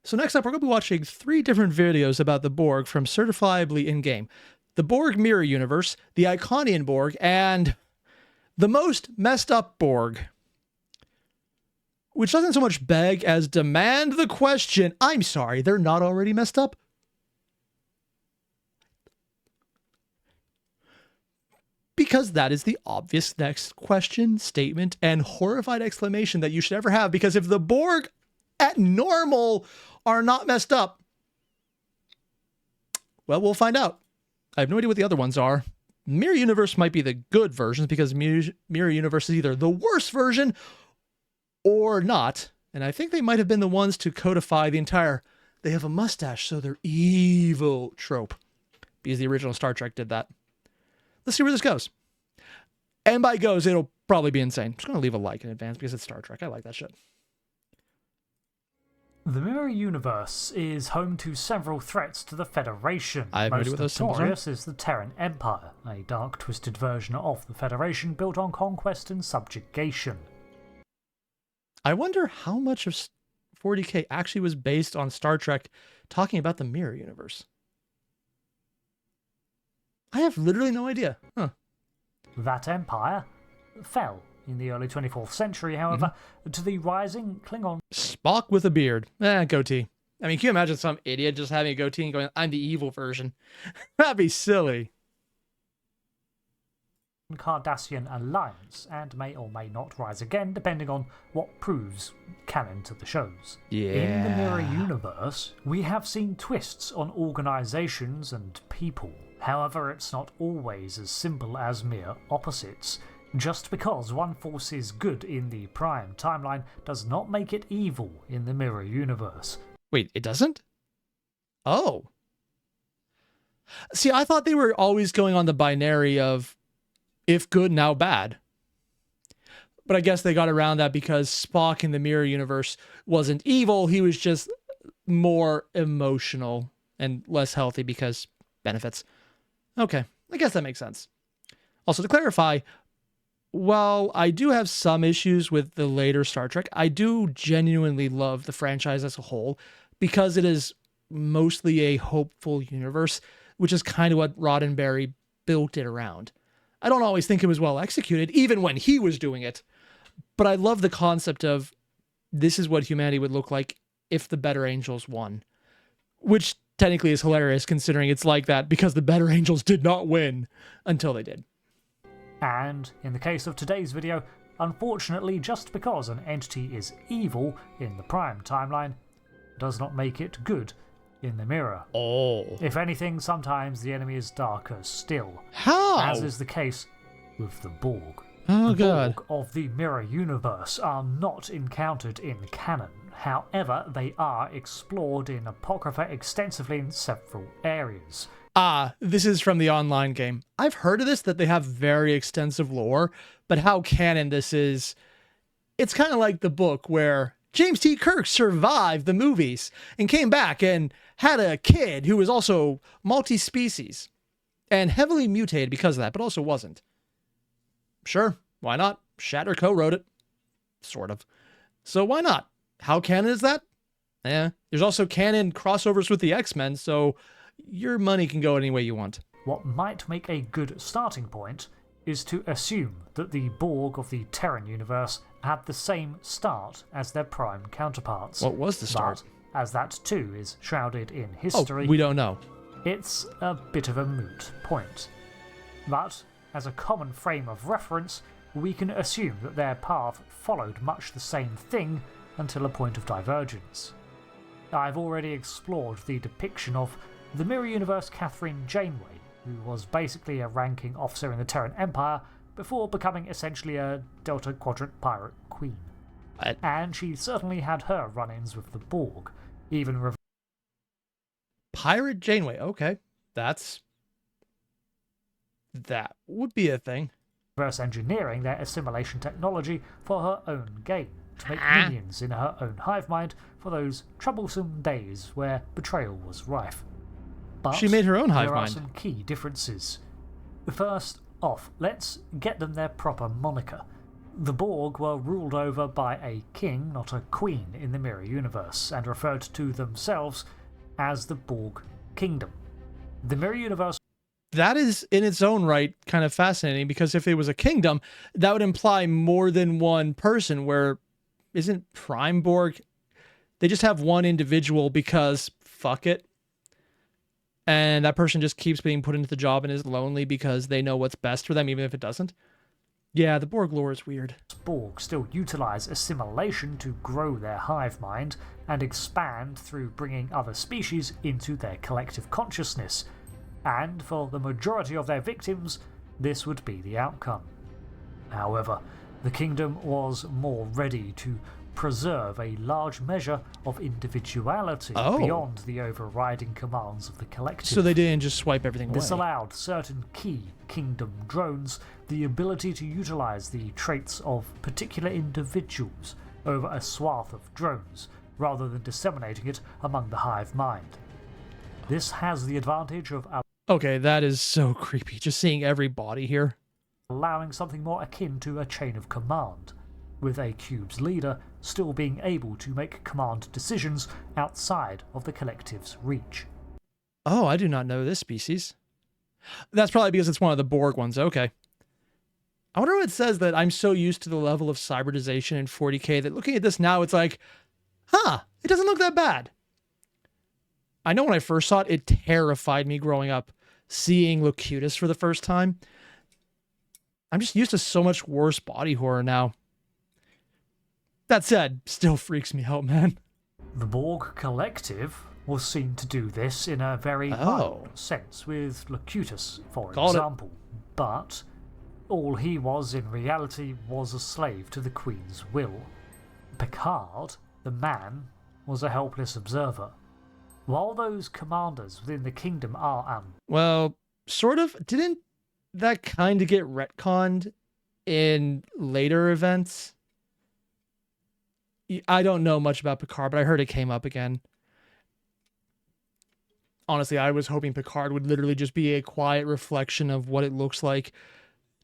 So next up, we're going to be watching 3 different videos about the Borg from Certifiably Ingame. The Borg Mirror Universe, the Iconian Borg, and the most messed up Borg. Which doesn't so much beg as demand the question, I'm sorry, they're not already messed up? Because that is the obvious next question, statement, and horrified exclamation that you should ever have. Because if the Borg at normal are not messed up, well, we'll find out. I have no idea what the other ones are. Mirror Universe might be the good versions because Mirror Universe is either the worst version or not. And I think they might have been the ones to codify the entire they have a mustache, so they're evil trope. Because the original Star Trek did that. Let's see where this goes. And by goes, it'll probably be insane. I'm just going to leave a like in advance because it's Star Trek. I like that shit. The Mirror Universe is home to several threats to the Federation. I have no idea what those symbols are. Most notorious is the Terran Empire, a dark, twisted version of the Federation built on conquest and subjugation. I wonder how much of 40K actually was based on Star Trek talking about the Mirror Universe. I have literally no idea. Huh. That empire fell in the early 24th century, however, to the rising Klingon... Spock with a beard. Goatee. I mean, can you imagine some idiot just having a goatee and going, I'm the evil version? That'd be silly. Cardassian alliance, and may or may not rise again, depending on what proves canon to the shows. Yeah. In the Mirror Universe, we have seen twists on organisations and people. However, it's not always as simple as mere opposites. Just because one force is good in the Prime timeline does not make it evil in the Mirror Universe. Wait, it doesn't? Oh. See, I thought they were always going on the binary of if good, now bad. But I guess they got around that because Spock in the Mirror Universe wasn't evil. He was just more emotional and less healthy because benefits. Okay, I guess that makes sense. Also, to clarify, while I do have some issues with the later Star Trek, I do genuinely love the franchise as a whole because it is mostly a hopeful universe, which is kind of what Roddenberry built it around. I don't always think it was well executed, even when he was doing it, but I love the concept of this is what humanity would look like if the better angels won, which technically is hilarious considering it's like that because the better angels did not win until they did. And in the case of today's video, unfortunately, just because an entity is evil in the Prime timeline does not make it good in the Mirror. Oh. If anything, sometimes the enemy is darker still. How? As is the case with the Borg. Oh, the God. Borg of the Mirror Universe are not encountered in canon. However, they are explored in Apocrypha extensively in several areas. This is from the online game. I've heard of this, that they have very extensive lore, but how canon this is, it's kind of like the book where James T. Kirk survived the movies and came back and had a kid who was also multi-species and heavily mutated because of that, but also wasn't. Sure, why not? Shatner co-wrote it. Sort of. So why not? How canon is that? There's also canon crossovers with the X-Men, so your money can go any way you want. What might make a good starting point is to assume that the Borg of the Terran universe had the same start as their Prime counterparts. What was the start? But, as that too is shrouded in history, we don't know. It's a bit of a moot point. But, as a common frame of reference, we can assume that their path followed much the same thing until a point of divergence. I've already explored the depiction of the Mirror Universe Catherine Janeway, who was basically a ranking officer in the Terran Empire before becoming essentially a Delta Quadrant pirate queen. And she certainly had her run-ins with the Borg, even Pirate Janeway, okay. That would be a thing. reverse engineering their assimilation technology for her own gain, to make minions in her own hive mind for those troublesome days where betrayal was rife. But she made her own hive mind. There are some key differences. First off, let's get them their proper moniker. The Borg were ruled over by a king, not a queen, in the Mirror Universe, and referred to themselves as the Borg Kingdom. The Mirror Universe... That is, in its own right, kind of fascinating, because if it was a kingdom, that would imply more than one person, where isn't Prime Borg... They just have one individual because fuck it. And that person just keeps being put into the job and is lonely because they know what's best for them, even if it doesn't. Yeah, the Borg lore is weird. Borg still utilize assimilation to grow their hive mind and expand through bringing other species into their collective consciousness, and for the majority of their victims, this would be the outcome. However, the kingdom was more ready to preserve a large measure of individuality beyond the overriding commands of the collective. So they didn't just swipe everything away. This allowed certain key kingdom drones the ability to utilize the traits of particular individuals over a swath of drones, rather than disseminating it among the hive mind. This has the advantage of okay, that is so creepy, just seeing every body here. Allowing something more akin to a chain of command, with a cube's leader still being able to make command decisions outside of the collective's reach. Oh, I do not know this species. That's probably because it's one of the Borg ones. Okay. I wonder what it says that I'm so used to the level of cybernization in 40K that looking at this now, it's like, huh, it doesn't look that bad. I know when I first saw it, it terrified me growing up, seeing Locutus for the first time. I'm just used to so much worse body horror now. That said, still freaks me out, man. The Borg Collective was seen to do this in a very mild sense with Locutus, for example. But all he was in reality was a slave to the Queen's will. Picard, the man, was a helpless observer. While those commanders within the kingdom are well, sort of. Didn't that kind of get retconned in later events? I don't know much about Picard, but I heard it came up again. Honestly, I was hoping Picard would literally just be a quiet reflection of what it looks like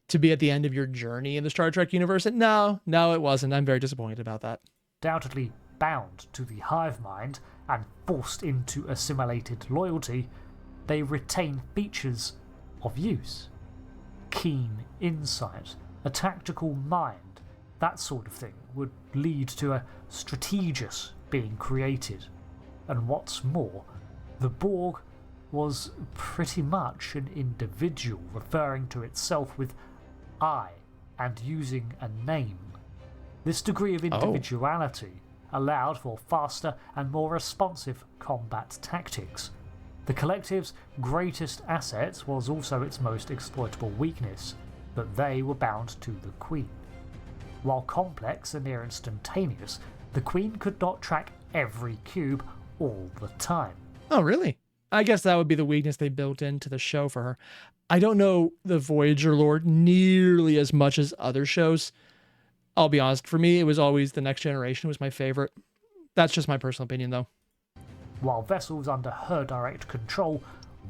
to be at the end of your journey in the Star Trek universe. And no, it wasn't. I'm very disappointed about that. Undoubtedly bound to the hive mind and forced into assimilated loyalty, they retain features of use. Keen insight, a tactical mind, that sort of thing would lead to a strategist being created. And what's more, the Borg was pretty much an individual referring to itself with I and using a name. This degree of individuality allowed for faster and more responsive combat tactics. The Collective's greatest asset was also its most exploitable weakness, that they were bound to the Queen. While complex and near instantaneous, the Queen could not track every cube all the time. Oh, really? I guess that would be the weakness they built into the show for her. I don't know the Voyager lore nearly as much as other shows. I'll be honest, for me, it was always The Next Generation was my favorite. That's just my personal opinion, though. While vessels under her direct control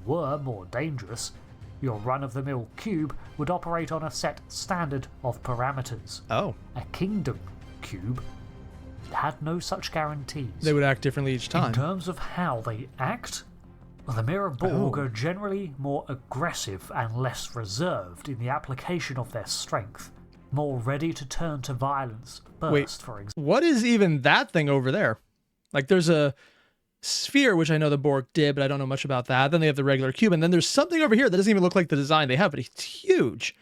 were more dangerous, your run-of-the-mill cube would operate on a set standard of parameters. Oh. A kingdom cube had no such guarantees. They would act differently each time. In terms of how they act, the Mirror Borg are generally more aggressive and less reserved in the application of their strength, more ready to turn to violence first, for example. What is even that thing over there? Like, there's a sphere, which I know the Borg did, but I don't know much about that. Then they have the regular cube, and then there's something over here that doesn't even look like the design they have, but it's huge.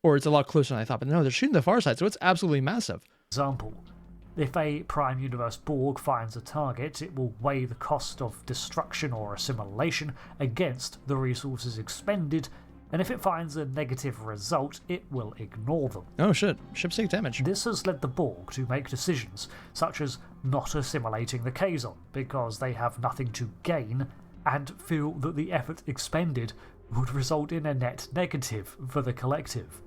Or it's a lot closer than I thought, but no, they're shooting the far side, so it's absolutely massive. Example, if a Prime Universe Borg finds a target, it will weigh the cost of destruction or assimilation against the resources expended, and if it finds a negative result, it will ignore them. Oh shit, ships take damage. This has led the Borg to make decisions such as not assimilating the Kazon because they have nothing to gain and feel that the effort expended would result in a net negative for the collective.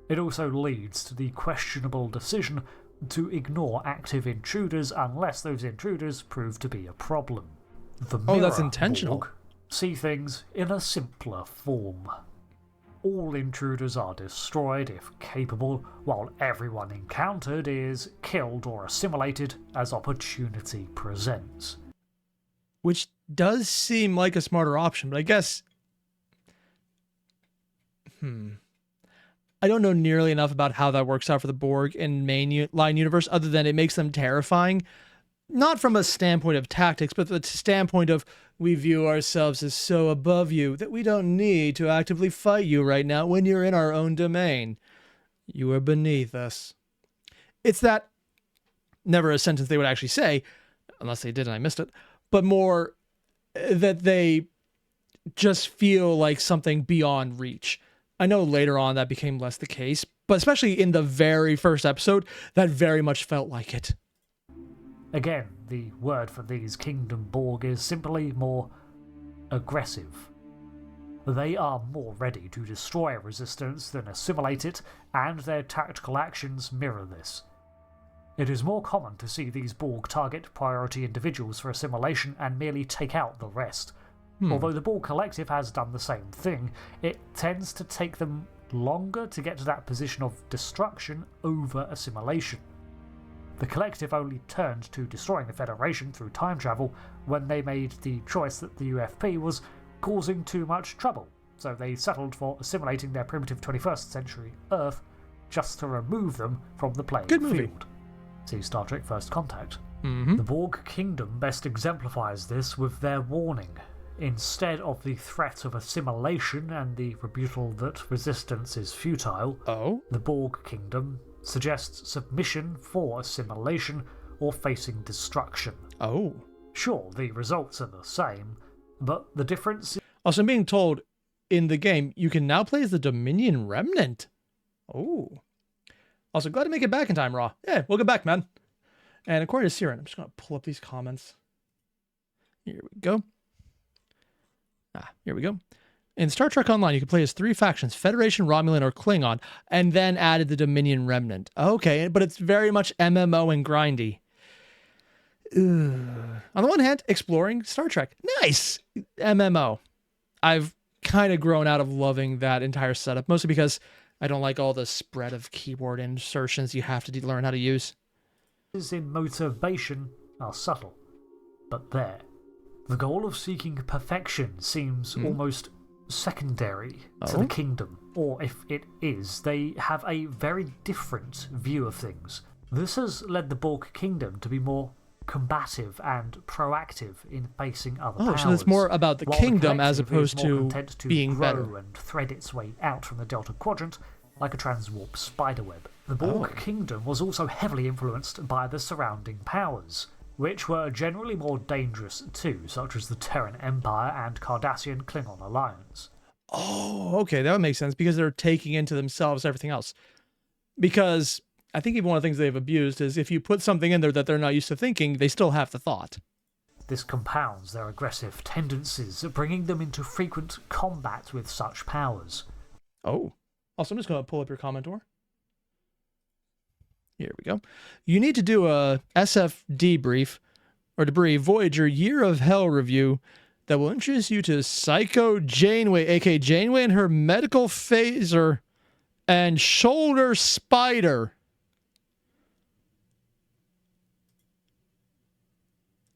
It also leads to the questionable decision to ignore active intruders unless those intruders prove to be a problem. The that's intentional. Borg see things in a simpler form. all intruders are destroyed if capable, while everyone encountered is killed or assimilated as opportunity presents. Which does seem like a smarter option, but I guess... I don't know nearly enough about how that works out for the Borg in mainline universe, other than it makes them terrifying. Not from a standpoint of tactics, but the standpoint of we view ourselves as so above you that we don't need to actively fight you right now when you're in our own domain. You are beneath us. It's that, never a sentence they would actually say, unless they did and I missed it, but more that they just feel like something beyond reach. I know later on that became less the case, but especially in the very first episode, that very much felt like it. Again, the word for these Kingdom Borg is simply more aggressive. They are more ready to destroy a resistance than assimilate it, and their tactical actions mirror this. It is more common to see these Borg target priority individuals for assimilation and merely take out the rest. Although the Borg Collective has done the same thing, it tends to take them longer to get to that position of destruction over assimilation. The Collective only turned to destroying the Federation through time travel when they made the choice that the UFP was causing too much trouble, so they settled for assimilating their primitive 21st century Earth just to remove them from the playing field. See Star Trek First Contact. The Borg Kingdom best exemplifies this with their warning. Instead of the threat of assimilation and the rebuttal that resistance is futile, the Borg Kingdom suggests submission for assimilation or facing destruction. Sure, the results are the same, but the difference... Also, I'm being told in the game, you can now play as the Dominion Remnant. Also, glad to make it back in time, Raw. Yeah, welcome back, man. And according to Siren, I'm just going to pull up these comments. Here we go. Here we go. In Star Trek Online, you can play as 3 factions, Federation, Romulan, or Klingon, and then added the Dominion Remnant. Okay, but it's very much MMO and grindy. On the one hand, exploring Star Trek. Nice! MMO. I've kind of grown out of loving that entire setup, mostly because I don't like all the spread of keyboard insertions you have to learn how to use. In motivation are subtle, but there. The goal of seeking perfection seems almost secondary to the kingdom, or if it is, they have a very different view of things. This has led the Borg Kingdom to be more combative and proactive in facing other powers. So it's more about the kingdom as opposed to being grow better. And thread its way out from the Delta Quadrant like a transwarp spiderweb. The Borg Kingdom was also heavily influenced by the surrounding powers, which were generally more dangerous too, such as the Terran Empire and Cardassian-Klingon alliance. Okay, that would make sense, because they're taking into themselves everything else. Because I think even one of the things they've abused is if you put something in there that they're not used to thinking, they still have the thought. This compounds their aggressive tendencies, bringing them into frequent combat with such powers. Also, I'm just going to pull up your commentor. Here we go. You need to do a SF debrief, or debris, Voyager Year of Hell review that will introduce you to Psycho Janeway, aka Janeway and her medical phaser, and shoulder spider.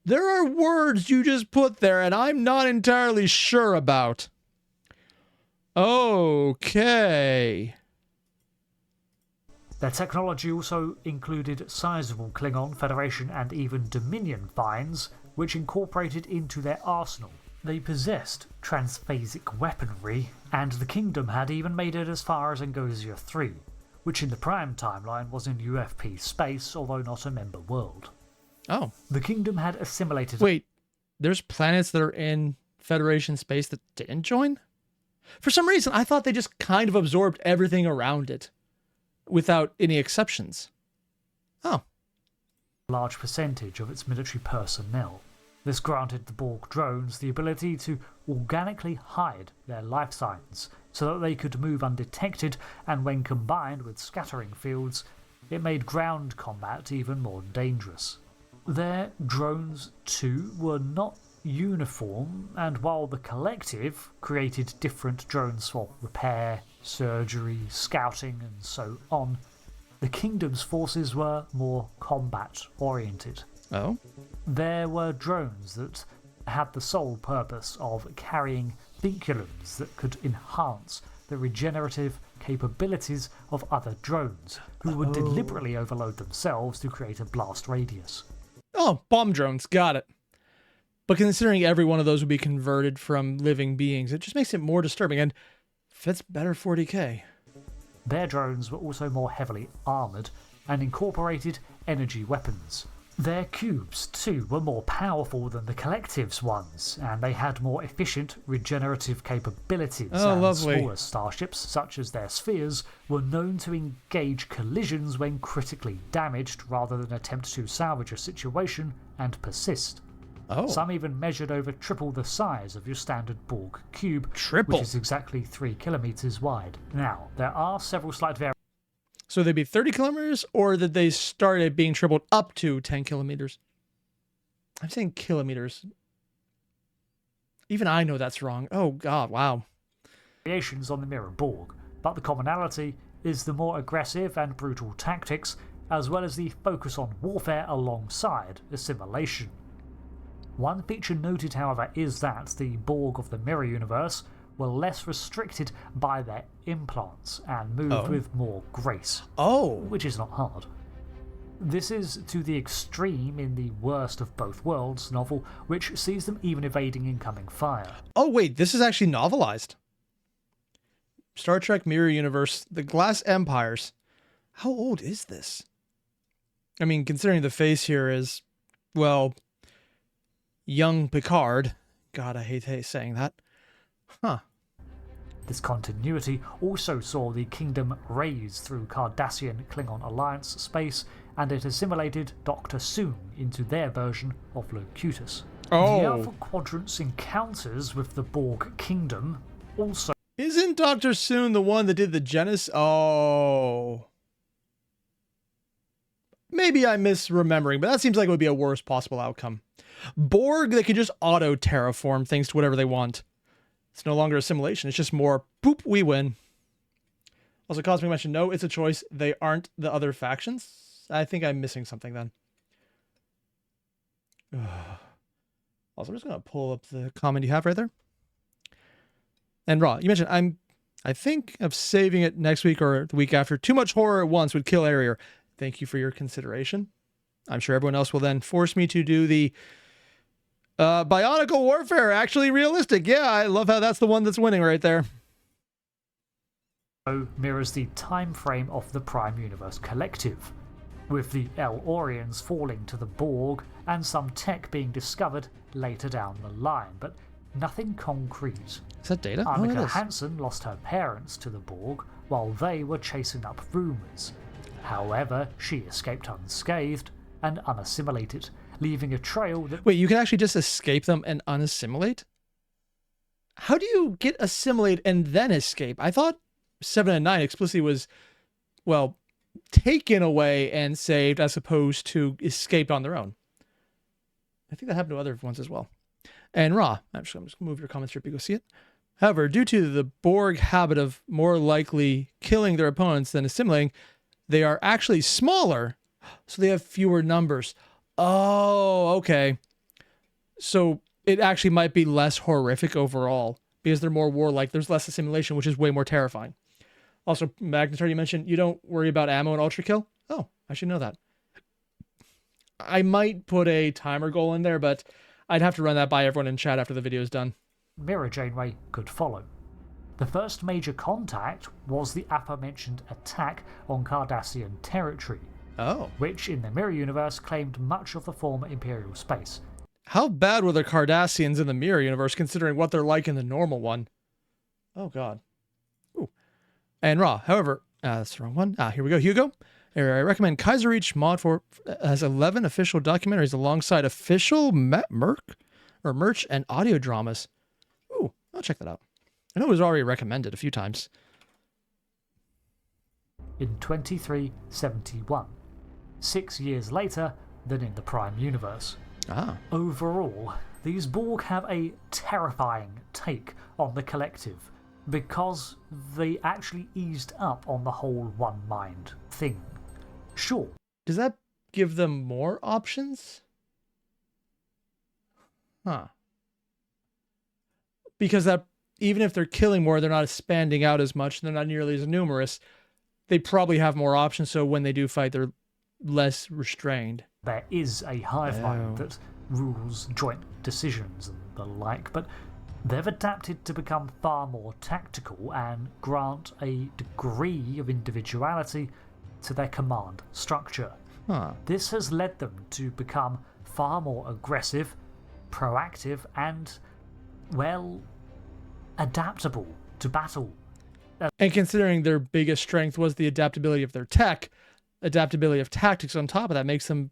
There are words you just put there, and I'm not entirely sure about. Okay. Their technology also included sizable Klingon, Federation, and even Dominion finds, which incorporated into their arsenal. They possessed transphasic weaponry, and the Kingdom had even made it as far as Angosia 3, which in the Prime timeline was in UFP space, although not a member world. The Kingdom had assimilated... Wait, there's planets that are in Federation space that didn't join? For some reason, I thought they just kind of absorbed everything around it, without any exceptions. Large percentage of its military personnel. This granted the Borg drones the ability to organically hide their life signs so that they could move undetected, and when combined with scattering fields, it made ground combat even more dangerous. Their drones, too, were not uniform, and while the Collective created different drones for repair, surgery, scouting, and so on, the Kingdom's forces were more combat-oriented. Oh? There were drones that had the sole purpose of carrying vinculums that could enhance the regenerative capabilities of other drones, who would deliberately overload themselves to create a blast radius. Oh, bomb drones. Got it. But considering every one of those would be converted from living beings, it just makes it more disturbing and fits better 40k. Their drones were also more heavily armoured and incorporated energy weapons. Their cubes, too, were more powerful than the Collective's ones, and they had more efficient regenerative capabilities. Oh, and lovely. Smaller starships, such as their spheres, were known to engage collisions when critically damaged rather than attempt to salvage a situation and persist. Oh. Some even measured over triple the size of your standard Borg cube, Triple? which is exactly 3 kilometres wide. Now, there are several slight variations. So they'd be 30 kilometers, or that they started being tripled up to 10 kilometers? I'm saying kilometers. Even I know that's wrong. Oh, God, wow. Variations on the Mirror Borg, but the commonality is the more aggressive and brutal tactics, as well as the focus on warfare alongside assimilation. One feature noted, however, is that the Borg of the Mirror Universe were less restricted by their implants and moved with more grace. Oh. Which is not hard. This is to the extreme in the Worst of Both Worlds novel, which sees them even evading incoming fire. Oh, wait, this is actually novelized. Star Trek Mirror Universe, The Glass Empires. How old is this? I mean, considering the face here is, well, young Picard. God, I hate saying that. Huh. This continuity also saw the Kingdom raise through Cardassian Klingon Alliance space, and it assimilated Dr. Soong into their version of Locutus. Oh. The Alpha Quadrant's encounters with the Borg Kingdom also... Isn't Dr. Soong the one that did the Genesis? Oh. Maybe I'm misremembering, but that seems like it would be a worst possible outcome. Borg, they can just auto-terraform things to whatever they want. It's no longer assimilation. It's just more, poop, we win. Also, Cosmic mentioned, no, it's a choice. They aren't the other factions. I think I'm missing something then. Also, I'm just going to pull up the comment you have right there. And Raw, you mentioned, I think of saving it next week or the week after. Too much horror at once would kill Airier. Thank you for your consideration. I'm sure everyone else will then force me to do the Bionicle Warfare, actually realistic. Yeah, I love how that's the one that's winning right there. Mirrors the time frame of the Prime Universe Collective, with the El-Orians falling to the Borg and some tech being discovered later down the line, but nothing concrete. Is that Data? Annika Hansen lost her parents to the Borg while they were chasing up rumours. However, she escaped unscathed and unassimilated, leaving a trail that... Wait, you can actually just escape them and unassimilate? How do you get assimilate and then escape? I thought 7 and 9 explicitly was, well, taken away and saved as opposed to escaped on their own. I think that happened to other ones as well. And Ra, actually, I'm just going to move your comment strip, you go see it. However, due to the Borg habit of more likely killing their opponents than assimilating, they are actually smaller, so they have fewer numbers. Oh, okay. So it actually might be less horrific overall because they're more warlike. There's less assimilation, which is way more terrifying. Also, Magnetar, you mentioned you don't worry about ammo and ultra kill. Oh, I should know that. I might put a timer goal in there, but I'd have to run that by everyone in chat after the video is done. Mirror Janeway could follow. The first major contact was the aforementioned attack on Cardassian territory, which in the Mirror Universe claimed much of the former Imperial space. How bad were the Cardassians in the Mirror Universe considering what they're like in the normal one? Oh, God. Ooh. And Raw, however, that's the wrong one. Here we go, Hugo. I recommend Kaiser Reach Mod 4 has 11 official documentaries alongside official merch and audio dramas. Ooh, I'll check that out. I know it was already recommended a few times. In 2371, 6 years later than in the Prime Universe. Overall, these Borg have a terrifying take on the Collective, because they actually eased up on the whole one mind thing. Sure. Does that give them more options? Huh. Because that, even if they're killing more, they're not expanding out as much, they're not nearly as numerous. They probably have more options, so when they do fight, they're less restrained. There is a hive mind that rules joint decisions and the like, but they've adapted to become far more tactical and grant a degree of individuality to their command structure. Huh. This has led them to become far more aggressive, proactive, and, well, adaptable to battle. And considering their biggest strength was the adaptability of their tech, adaptability of tactics on top of that makes them,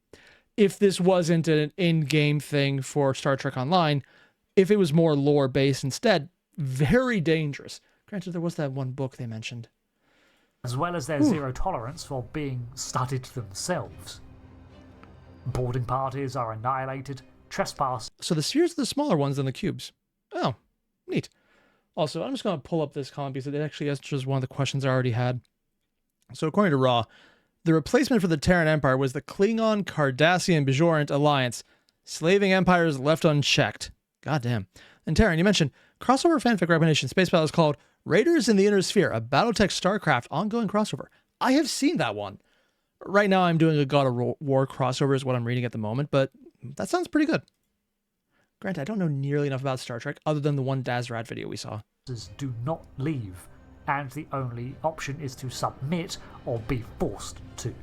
if this wasn't an in-game thing for Star Trek Online, if it was more lore-based instead, very dangerous. Granted, there was that one book they mentioned. As well as their zero tolerance for being studied themselves. Boarding parties are annihilated, trespass. So the spheres are the smaller ones than the cubes. Oh, neat. Also, I'm just going to pull up this comment because it actually answers one of the questions I already had. So according to Raw, the replacement for the Terran Empire was the Klingon Cardassian Bajorant Alliance, slaving empires left unchecked. Goddamn. And Terran, you mentioned crossover fanfic recommendation Space Battle is called Raiders in the Inner Sphere, a Battletech StarCraft ongoing crossover. I have seen that one. Right now I'm doing a God of War crossover is what I'm reading at the moment, but that sounds pretty good. Granted, I don't know nearly enough about Star Trek other than the one Dazrad video we saw. Do not leave, and the only option is to submit or be forced to.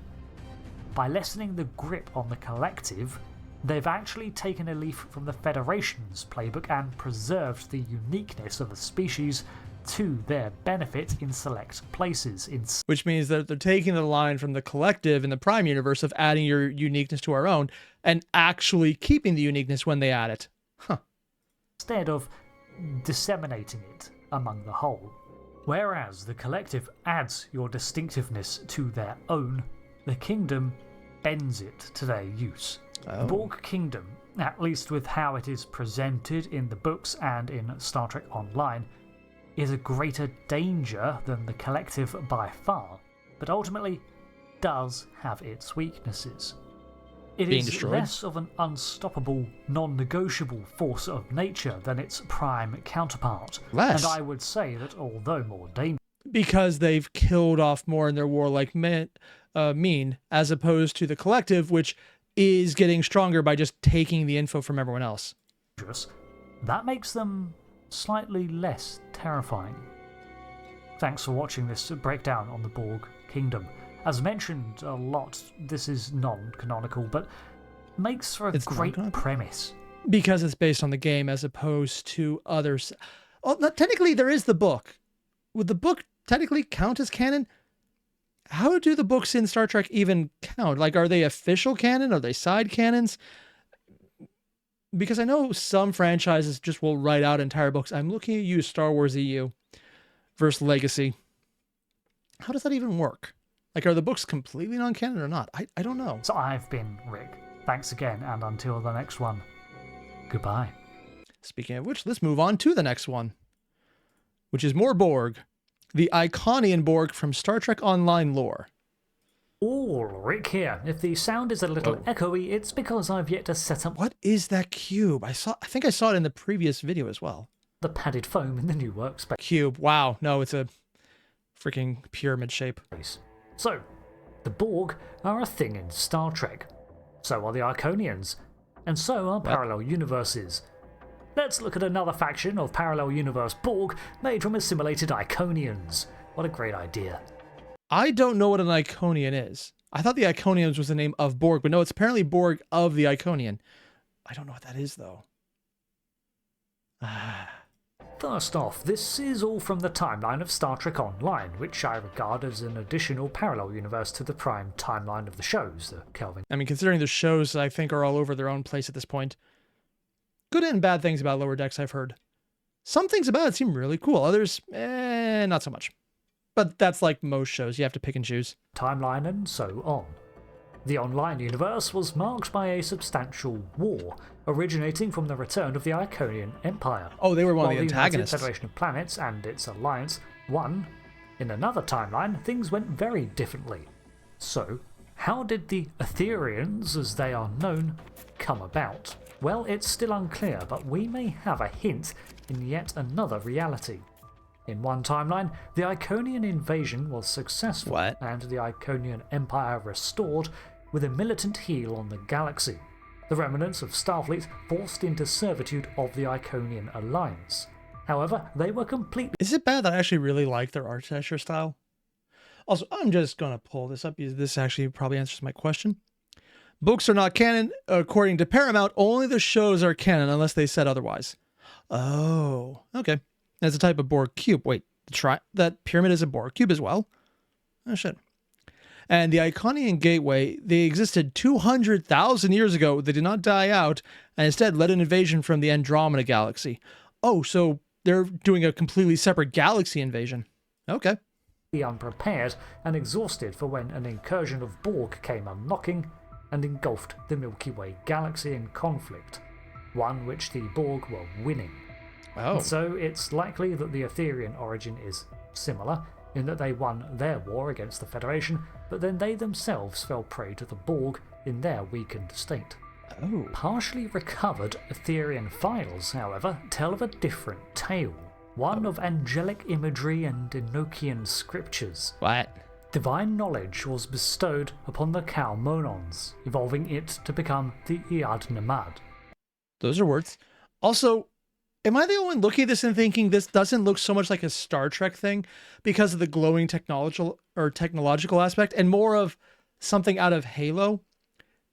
By lessening the grip on the collective, they've actually taken a leaf from the Federation's playbook and preserved the uniqueness of the species to their benefit in select places. Which means that they're taking the line from the collective in the Prime universe of adding your uniqueness to our own and actually keeping the uniqueness when they add it. Huh. Instead of disseminating it among the whole. Whereas the collective adds your distinctiveness to their own, the kingdom bends it to their use. The Borg Kingdom, at least with how it is presented in the books and in Star Trek Online, is a greater danger than the collective by far, but ultimately does have its weaknesses. It is less of an unstoppable, non-negotiable force of nature than its prime counterpart. And I would say that although more dangerous, because they've killed off more in their warlike mean, as opposed to the collective, which is getting stronger by just taking the info from everyone else. That makes them slightly less terrifying. Thanks for watching this breakdown on the Borg Kingdom. As mentioned a lot, this is non-canonical, but makes for a great premise. Because it's based on the game as opposed to others. Well, technically there is the book. Would the book technically count as canon? How do the books in Star Trek even count? Like, are they official canon? Are they side canons? Because I know some franchises just will write out entire books. I'm looking at you, Star Wars EU versus Legacy. How does that even work? Like, are the books completely non-canon or not? I don't know. So I've been Rick. Thanks again, and until the next one, goodbye. Speaking of which, let's move on to the next one, which is more Borg. The Iconian Borg from Star Trek Online lore. All Rick here. If the sound is a little echoey, it's because I've yet to set up... What is that cube? I think I saw it in the previous video as well. The padded foam in the new workspace. Cube. Wow. No, it's a freaking pyramid shape. So, the Borg are a thing in Star Trek. So are the Iconians. And so are parallel universes. Let's look at another faction of parallel universe Borg made from assimilated Iconians. What a great idea. I don't know what an Iconian is. I thought the Iconians was the name of Borg, but no, it's apparently Borg of the Iconian. I don't know what that is, though. First off, this is all from the timeline of Star Trek Online, which I regard as an additional parallel universe to the prime timeline of the shows, the Kelvin. I mean, considering the shows, I think, are all over their own place at this point. Good and bad things about Lower Decks, I've heard. Some things about it seem really cool. Others, not so much. But that's like most shows. You have to pick and choose. Timeline and so on. The online universe was marked by a substantial war, originating from the return of the Iconian Empire. Oh, they were one of While the United antagonists. Federation of Planets and its alliance won, in another timeline, things went very differently. So, how did the Aetherians, as they are known, come about? Well, it's still unclear, but we may have a hint in yet another reality. In one timeline, the Iconian invasion was successful, and the Iconian Empire restored with a militant heel on the galaxy. The remnants of Starfleet forced into servitude of the Iconian Alliance. However, they were completely... Is it bad that I actually really like their architecture style? Also, I'm just going to pull this up because this actually probably answers my question. Books are not canon. According to Paramount, only the shows are canon unless they said otherwise. Oh, okay. That's a type of Borg cube. Wait, that pyramid is a Borg cube as well? Oh, shit. And the Iconian Gateway, they existed 200,000 years ago. They did not die out, and instead led an invasion from the Andromeda Galaxy. Oh, so they're doing a completely separate galaxy invasion. Okay. Unprepared and exhausted for when an incursion of Borg came unknocking and engulfed the Milky Way galaxy in conflict, one which the Borg were winning. Oh. So it's likely that the Aetherian origin is similar, in that they won their war against the Federation, but then they themselves fell prey to the Borg in their weakened state. Oh. Partially recovered Aetherian files, however, tell of a different tale, one of angelic imagery and Enochian scriptures. What? Divine knowledge was bestowed upon the Kalmonons, evolving it to become the Iad Nemad. Those are words. Also, am I the only one looking at this and thinking this doesn't look so much like a Star Trek thing because of the glowing technological aspect and more of something out of Halo?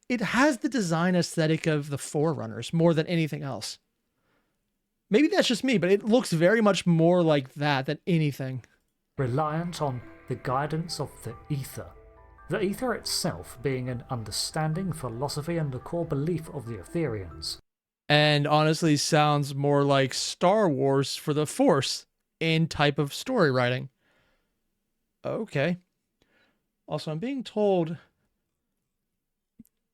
It has the design aesthetic of the Forerunners more than anything else. Maybe that's just me, but it looks very much more like that than anything. Reliant on the guidance of the ether. The ether itself being an understanding, philosophy, and a core belief of the Aetherians. And honestly sounds more like Star Wars for the Force in type of story writing. Okay. Also, I'm being told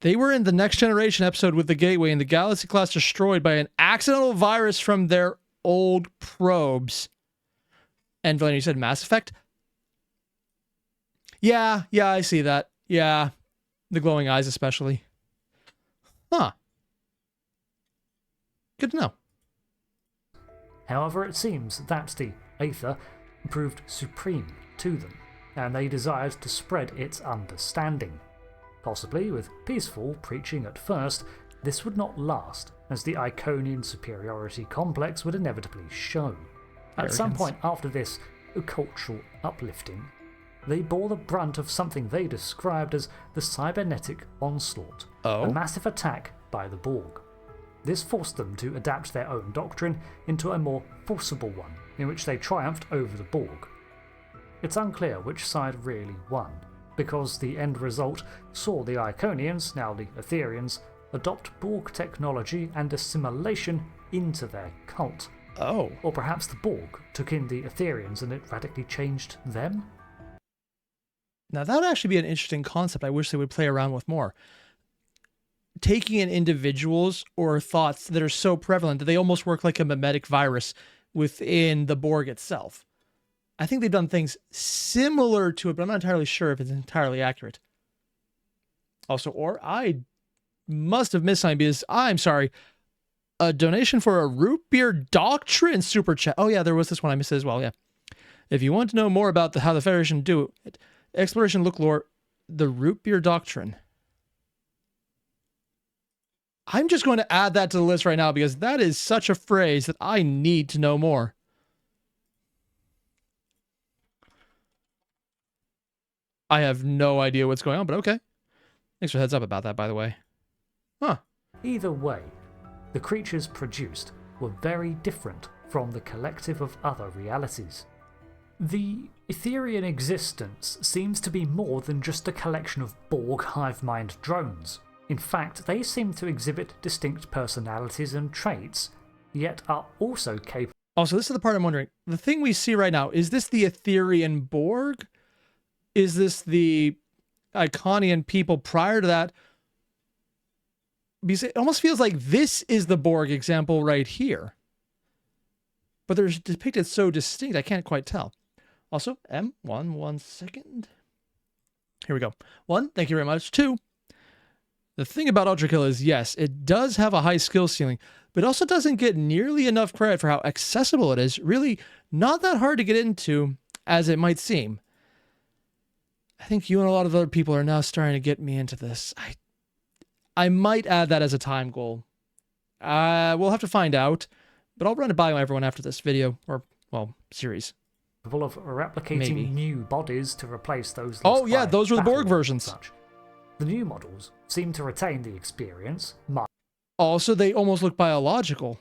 they were in the Next Generation episode with the Gateway and the Galaxy class destroyed by an accidental virus from their old probes. And Valena, you said Mass Effect? Yeah, I see that. Yeah, the glowing eyes especially. Huh. Good to know. However, it seems that the Aether proved supreme to them, and they desired to spread its understanding. Possibly with peaceful preaching at first, this would not last, as the Iconian superiority complex would inevitably show. At some point after this cultural uplifting, they bore the brunt of something they described as the cybernetic onslaught, a massive attack by the Borg. This forced them to adapt their own doctrine into a more forcible one, in which they triumphed over the Borg. It's unclear which side really won, because the end result saw the Iconians, now the Aetherians, adopt Borg technology and assimilation into their cult. Oh. Or perhaps the Borg took in the Aetherians and it radically changed them? Now that would actually be an interesting concept I wish they would play around with more. Taking in individuals or thoughts that are so prevalent that they almost work like a mimetic virus within the Borg itself. I think they've done things similar to it, but I'm not entirely sure if it's entirely accurate. Also, or I must have missed something because I'm sorry. A donation for a root beer doctrine super chat. Oh yeah, there was this one I missed as well. Yeah. If you want to know more about how the Federation do it, exploration look lore, the root beer doctrine. I'm just going to add that to the list right now because that is such a phrase that I need to know more. I have no idea what's going on, but okay. Thanks for the heads up about that, by the way. Huh. Either way, the creatures produced were very different from the collective of other realities. The Aetherian existence seems to be more than just a collection of Borg hive mind drones. In fact, they seem to exhibit distinct personalities and traits, yet are also capable. Also, this is the part I'm wondering. The thing we see right now, is this the Aetherian Borg? Is this the Iconian people prior to that. Because it almost feels like this is the Borg example right here. But they're depicted so distinct, I can't quite tell. Also, one second. Here we go. 1, thank you very much. 2, the thing about Ultra Kill is, yes, it does have a high skill ceiling, but it also doesn't get nearly enough credit for how accessible it is. Really not that hard to get into as it might seem. I think you and a lot of other people are now starting to get me into this. I might add that as a time goal. We'll have to find out, but I'll run it by everyone after this video, or, well, series. Full of replicating new bodies to replace those. Oh yeah, those were the Borg versions. Such. The new models seem to retain the experience. Also, they almost look biological.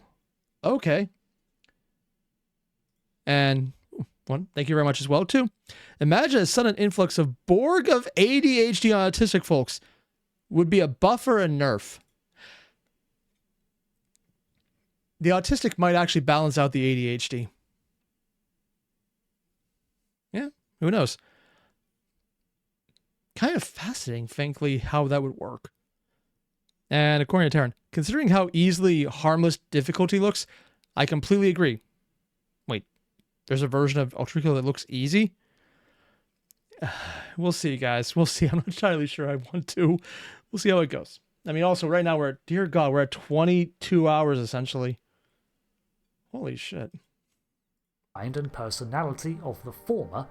Okay. And 1, thank you very much as well, 2. Imagine a sudden influx of Borg of ADHD autistic folks. Would be a buff or a nerf. The autistic might actually balance out the ADHD. Yeah, who knows? Kind of fascinating, frankly, how that would work. And according to Taryn, considering how easily harmless difficulty looks, I completely agree. Wait, there's a version of Ultra Kill that looks easy? We'll see, guys. We'll see. I'm not entirely sure I want to. We'll see how it goes. I mean, also, right now, dear God, we're at 22 hours, essentially. Holy shit. Mind and personality of the former,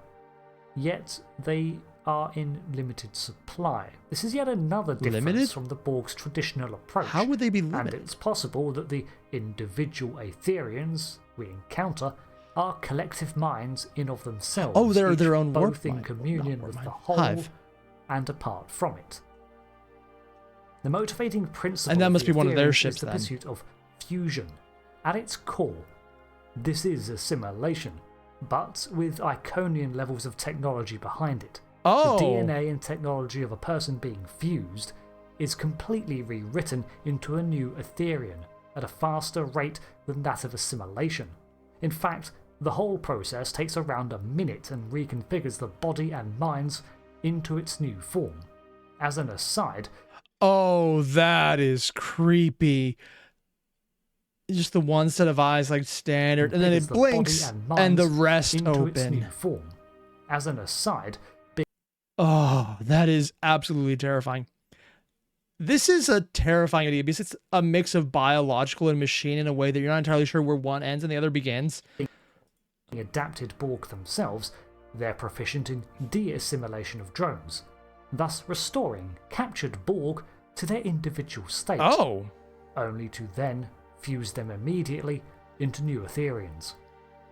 yet they are in limited supply. This is yet another difference from the Borg's traditional approach. How would they be limited? And it's possible that the individual Aetherians we encounter are collective minds in of themselves. Oh, they're their own warp both in mind. communion with the whole Hive. and apart from it. The motivating principle and that must of the be one of their Aetherians ships is the then. pursuit of fusion. At its core, this is assimilation, but with Iconian levels of technology behind it. Oh. The DNA and technology of a person being fused is completely rewritten into a new Aetherian at a faster rate than that of assimilation. In fact, the whole process takes around a minute and reconfigures the body and minds into its new form. As an aside... Oh, that is creepy. Just the one set of eyes like standard, and then it blinks, and the rest into open. Its new form. As an aside... Oh, that is absolutely terrifying. This is a terrifying idea because it's a mix of biological and machine in a way that you're not entirely sure where one ends and the other begins. Adapted Borg themselves, they're proficient in de-assimilation of drones, thus restoring captured Borg to their individual state. Oh. Only to then fuse them immediately into new Aetherians.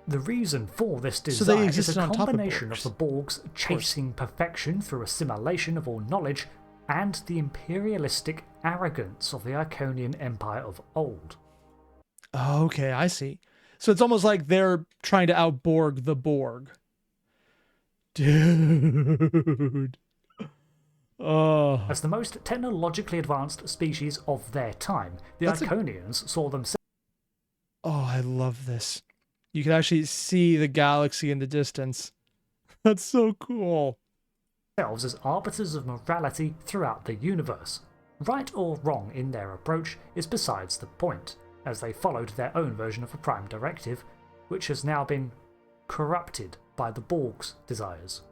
The reason for this design is a combination of the Borg's chasing perfection through assimilation of all knowledge and the imperialistic arrogance of the Iconian Empire of old. Okay, I see. So it's almost like they're trying to out-Borg the Borg. Dude. Oh. As the most technologically advanced species of their time, the Iconians saw themselves... Oh, I love this. You can actually see the galaxy in the distance. That's so cool. As arbiters of morality throughout the universe. Right or wrong in their approach is besides the point, as they followed their own version of a Prime Directive, which has now been corrupted by the Borg's desires.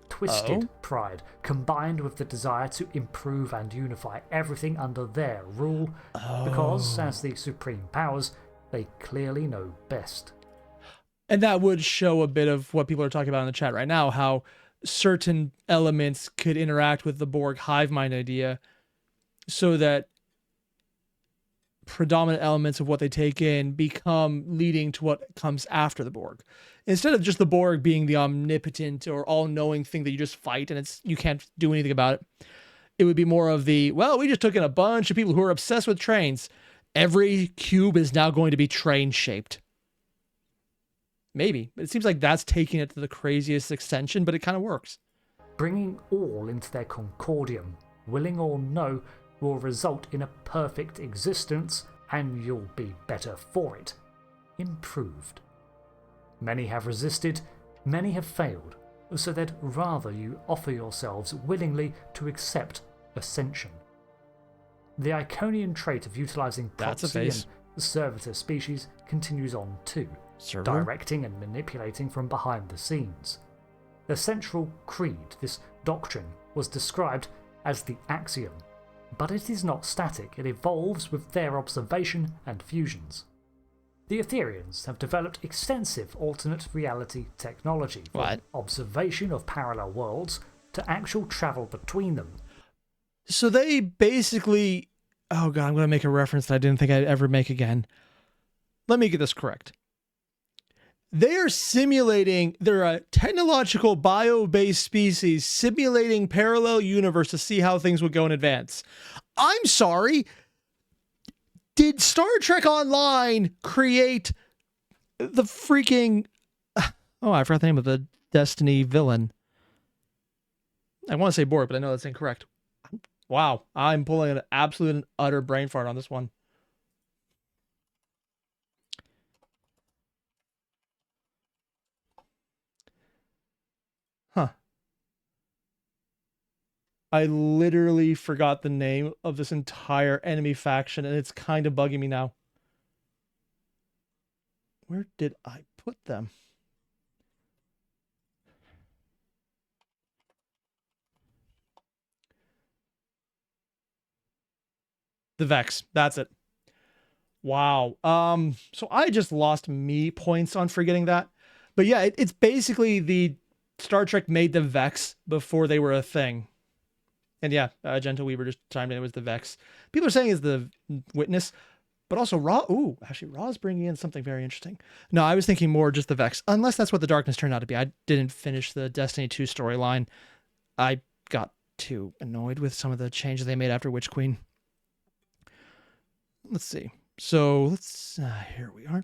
Twisted pride, combined with the desire to improve and unify everything under their rule, because, as the supreme powers, they clearly know best. And that would show a bit of what people are talking about in the chat right now, how certain elements could interact with the Borg hive mind idea so that predominant elements of what they take in become leading to what comes after the Borg. Instead of just the Borg being the omnipotent or all-knowing thing that you just fight and you can't do anything about it, it would be more of the, well, we just took in a bunch of people who are obsessed with trains. Every cube is now going to be train-shaped. Maybe. But it seems like that's taking it to the craziest extension, but it kind of works. Bringing all into their concordium, willing or no, will result in a perfect existence, and you'll be better for it. Improved. Many have resisted, many have failed, so they'd rather you offer yourselves willingly to accept ascension. The Iconian trait of utilizing proxy and servitor species continues on too, directing and manipulating from behind the scenes. The central creed, this doctrine, was described as the axiom, but it is not static, it evolves with their observation and fusions. The Aetherians have developed extensive alternate reality technology, from observation of parallel worlds to actual travel between them. So they basically... Oh god, I'm going to make a reference that I didn't think I'd ever make again. Let me get this correct. They are simulating, they're a technological bio-based species simulating parallel universe to see how things would go in advance. I'm sorry. Did Star Trek Online create the freaking... Oh, I forgot the name of the Destiny villain. I want to say Borg, but I know that's incorrect. Wow, I'm pulling an absolute and utter brain fart on this one. Huh. I literally forgot the name of this entire enemy faction, and it's kind of bugging me now. Where did I put them? The Vex. That's it. Wow. So I just lost me points on forgetting that. But yeah, it's basically the Star Trek made the Vex before they were a thing. And yeah, Gentle Weaver just chimed in, it was the Vex. People are saying it's the Witness, but also Ra. Ooh, actually, Ra's bringing in something very interesting. No, I was thinking more just the Vex, unless that's what the Darkness turned out to be. I didn't finish the Destiny 2 storyline. I got too annoyed with some of the changes they made after Witch Queen. Let's see. So let's, here we are.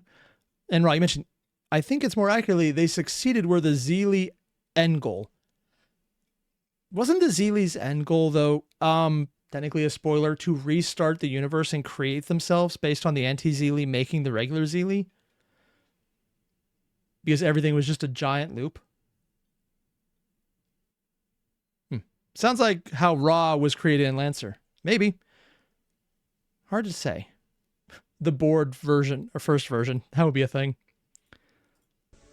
And Ra, you mentioned, I think it's more accurately, they succeeded where the Zeely end goal. Wasn't the Zeely's end goal, though, technically a spoiler, to restart the universe and create themselves based on the anti-Zeely making the regular Zeely? Because everything was just a giant loop? Sounds like how Ra was created in Lancer. Maybe. Hard to say. The board version, or first version, that would be a thing.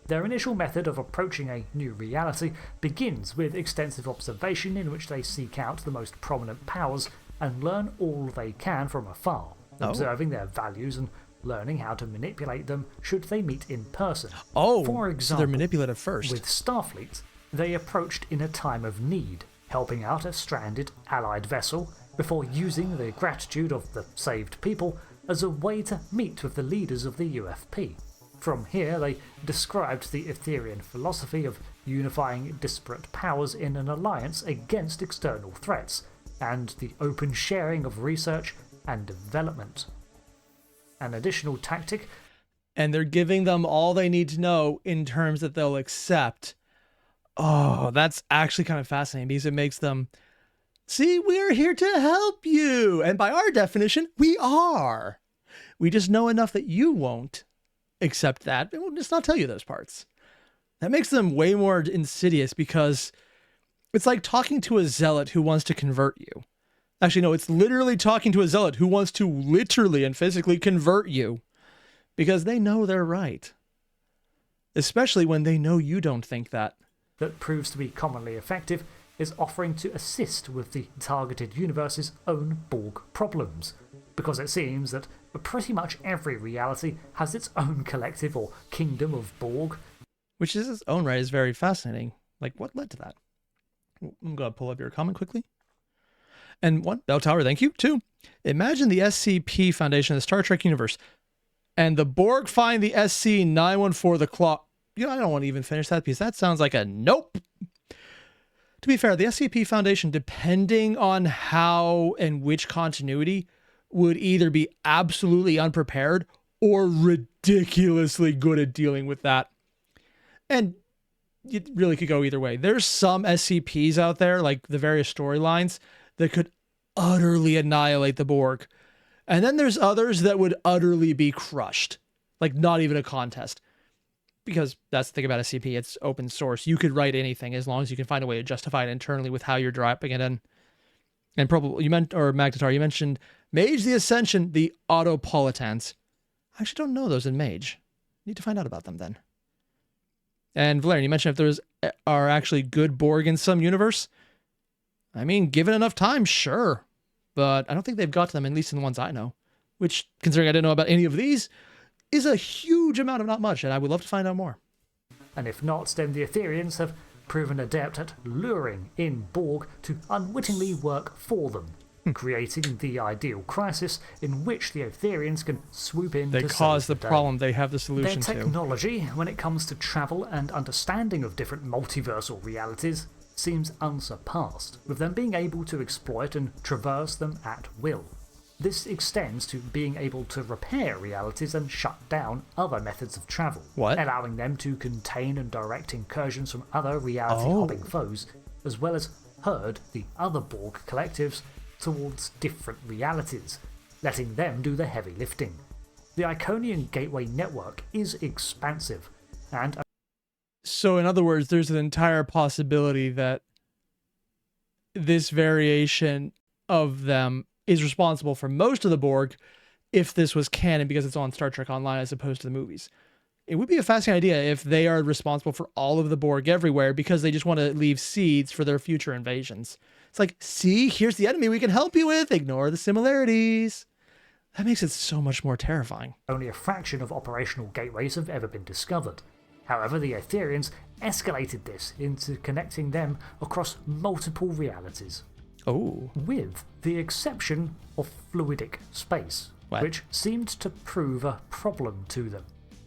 Their initial method of approaching a new reality begins with extensive observation, in which they seek out the most prominent powers and learn all they can from afar, observing their values and learning how to manipulate them should they meet in person. For example, so they're manipulative first. With Starfleet, they approached in a time of need, helping out a stranded Allied vessel before using the gratitude of the saved people as a way to meet with the leaders of the UFP. From here, they described the Aetherian philosophy of unifying disparate powers in an alliance against external threats, and the open sharing of research and development. An additional tactic... And they're giving them all they need to know in terms that they'll accept. Oh, that's actually kind of fascinating, because it makes them... See, we're here to help you. And by our definition, we are. We just know enough that you won't accept that. And we'll just not tell you those parts. That makes them way more insidious, because it's like talking to a zealot who wants to convert you. Actually, no, it's literally talking to a zealot who wants to literally and physically convert you, because they know they're right. Especially when they know you don't think that. That proves to be commonly effective is offering to assist with the targeted universe's own Borg problems, because it seems that pretty much every reality has its own collective or kingdom of Borg. Which is its own right is very fascinating. Like, what led to that? I'm going to pull up your comment quickly. And one, Bell Tower, thank you. Two, imagine the SCP Foundation of the Star Trek universe, and the Borg find the SC-914, the Claw. You know, I don't want to even finish that, because that sounds like a nope. To be fair, the SCP Foundation, depending on how and which continuity, would either be absolutely unprepared or ridiculously good at dealing with that. And it really could go either way. There's some SCPs out there, like the various storylines, that could utterly annihilate the Borg. And then there's others that would utterly be crushed. Like, not even a contest. because that's the thing about SCP, it's open source. You could write anything as long as you can find a way to justify it internally with how you're dropping it in. And probably, Magnetar, you mentioned Mage the Ascension, the Autopolitans. I actually don't know those in Mage. Need to find out about them then. And Valerian, you mentioned if are actually good Borg in some universe. I mean, given enough time, sure. But I don't think they've got to them, at least in the ones I know. Which, considering I didn't know about any of these, is a huge amount of not much, and I would love to find out more. And if not, then the Aetherians have proven adept at luring in Borg to unwittingly work for them, creating the ideal crisis in which the Aetherians can swoop in They to cause save the day. problem, they have the solution Their to. technology, when it comes to travel and understanding of different multiversal realities, seems unsurpassed, with them being able to exploit and traverse them at will. This extends to being able to repair realities and shut down other methods of travel, allowing them to contain and direct incursions from other reality-hopping foes, as well as herd the other Borg collectives towards different realities, letting them do the heavy lifting. The Iconian Gateway network is expansive, and so in other words, there's an entire possibility that this variation of them is responsible for most of the Borg if this was canon because it's on Star Trek Online as opposed to the movies. It would be a fascinating idea if they are responsible for all of the Borg everywhere because they just want to leave seeds for their future invasions. It's like, see, here's the enemy we can help you with. Ignore the similarities. That makes it so much more terrifying. Only a fraction of operational gateways have ever been discovered. However, the Aetherians escalated this into connecting them across multiple realities. Oh. With the exception of fluidic space, which seemed to prove a problem to them.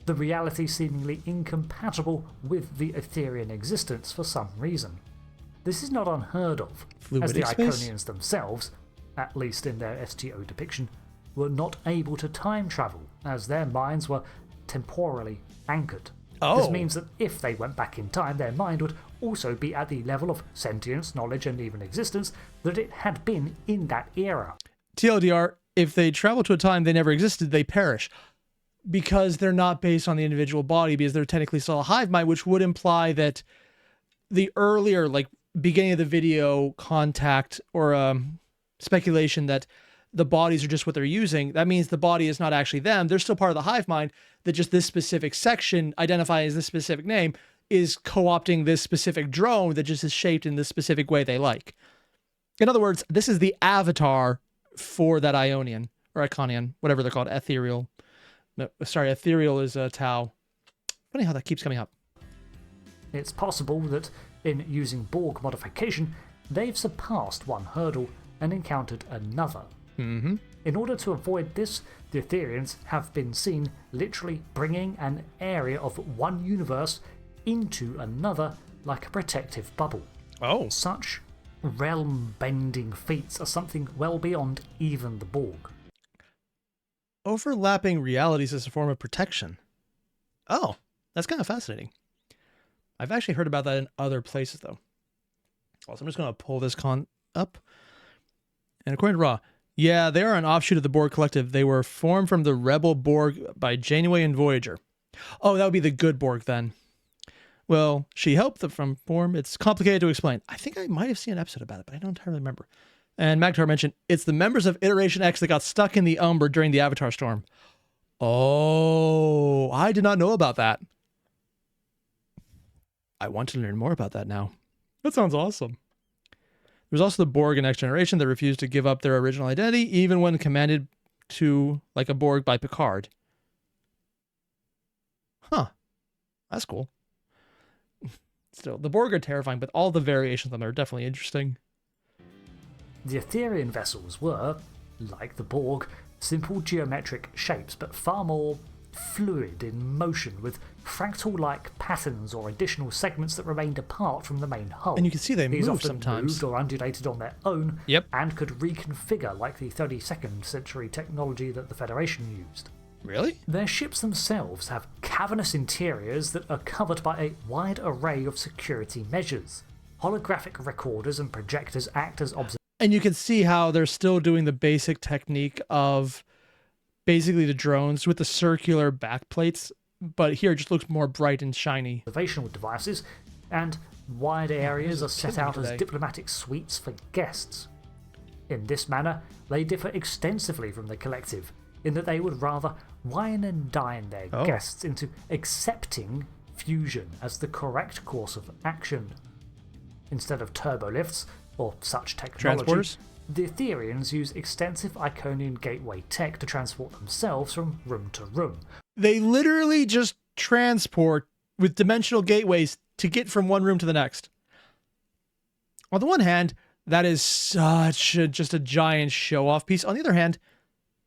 The reality seemingly incompatible with the Aetherian existence for some reason. This is not unheard of, as the Iconians themselves, at least in their STO depiction, were not able to time travel, as their minds were temporally anchored. This means that if they went back in time, their mind would also be at the level of sentience, knowledge, and even existence that it had been in that era. TLDR, if they travel to a time they never existed, they perish. Because they're not based on the individual body, because they're technically still a hive mind, which would imply that the earlier, like, beginning of the video contact or speculation that the bodies are just what they're using, that means the body is not actually them. They're still part of the hive mind, that just this specific section identified as this specific name is co-opting this specific drone that just is shaped in this specific way they like. In other words, this is the avatar for that Ionian, or Iconian, whatever they're called, ethereal. No, sorry, ethereal is Tau. Funny how that keeps coming up. It's possible that in using Borg modification, they've surpassed one hurdle and encountered another. In order to avoid this, the Aetherians have been seen literally bringing an area of one universe into another like a protective bubble. Such realm-bending feats are something well beyond even the Borg. Overlapping realities is a form of protection. Oh, that's kind of fascinating. I've actually heard about that in other places, though. Also, I'm just going to pull this up. And according to Raw, yeah, they are an offshoot of the Borg Collective. They were formed from the Rebel Borg by Janeway and Voyager. Oh, that would be the good Borg, then. Well, she helped them from form. It's complicated to explain. I think I might have seen an episode about it, but I don't entirely remember. And Magnetar mentioned, it's the members of Iteration X that got stuck in the Umbra during the Avatar storm. Oh, I did not know about that. I want to learn more about that now. That sounds awesome. There's also the Borg in Next Generation that refused to give up their original identity, even when commanded to, like a Borg by Picard. Huh. That's cool. Still, the Borg are terrifying, but all the variations of them are definitely interesting. The Aetherian vessels were, like the Borg, simple geometric shapes, but far more fluid in motion, with fractal-like patterns or additional segments that remained apart from the main hull. And you can see they These move often sometimes. moved or undulated on their own, and could reconfigure like the 32nd century technology that the Federation used. Really? Their ships themselves have cavernous interiors that are covered by a wide array of security measures. Holographic recorders and projectors act as observers. And you can see how they're still doing the basic technique of basically the drones with the circular backplates but here it just looks more bright and shiny. Observational devices, and wide areas are set out as today. diplomatic suites for guests. In this manner, they differ extensively from the collective, in that they would rather wine and dine their guests into accepting fusion as the correct course of action. Instead of turbolifts or such technology, Transporters? the Aetherians use extensive Iconian gateway tech to transport themselves from room to room. They literally just transport with dimensional gateways to get from one room to the next. On the one hand, that is just a giant show-off piece. On the other hand,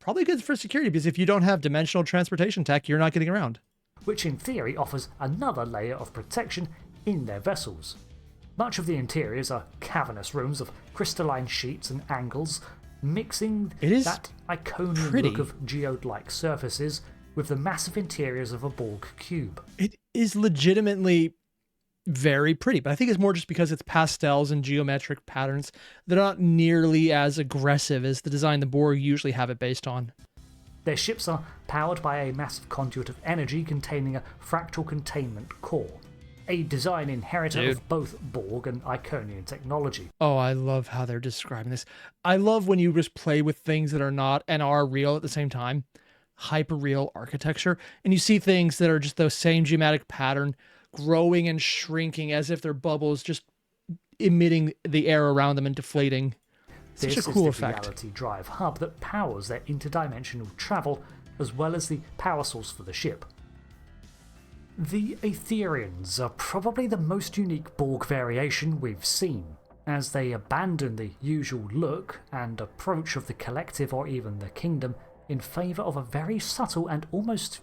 probably good for security, because if you don't have dimensional transportation tech, you're not getting around. Which in theory offers another layer of protection in their vessels. Much of the interiors are cavernous rooms of crystalline sheets and angles, mixing that Iconian look of geode-like surfaces with the massive interiors of a Borg cube. It is legitimately very pretty, but I think it's more just because it's pastels and geometric patterns. They're not nearly as aggressive as the design the Borg usually have it based on. Their ships are powered by a massive conduit of energy containing a fractal containment core, a design inheritor of both Borg and Iconian technology. Oh, I love how they're describing this. I love when you just play with things that are not and are real at the same time. Hyper-real architecture, and you see things that are just the same geometric pattern growing and shrinking as if they're bubbles, just emitting the air around them and deflating. Such a cool effect. This is the reality drive hub that powers their interdimensional travel, as well as the power source for the ship. The Aetherians are probably the most unique Borg variation we've seen, as they abandon the usual look and approach of the collective or even the kingdom in favour of a very subtle and almost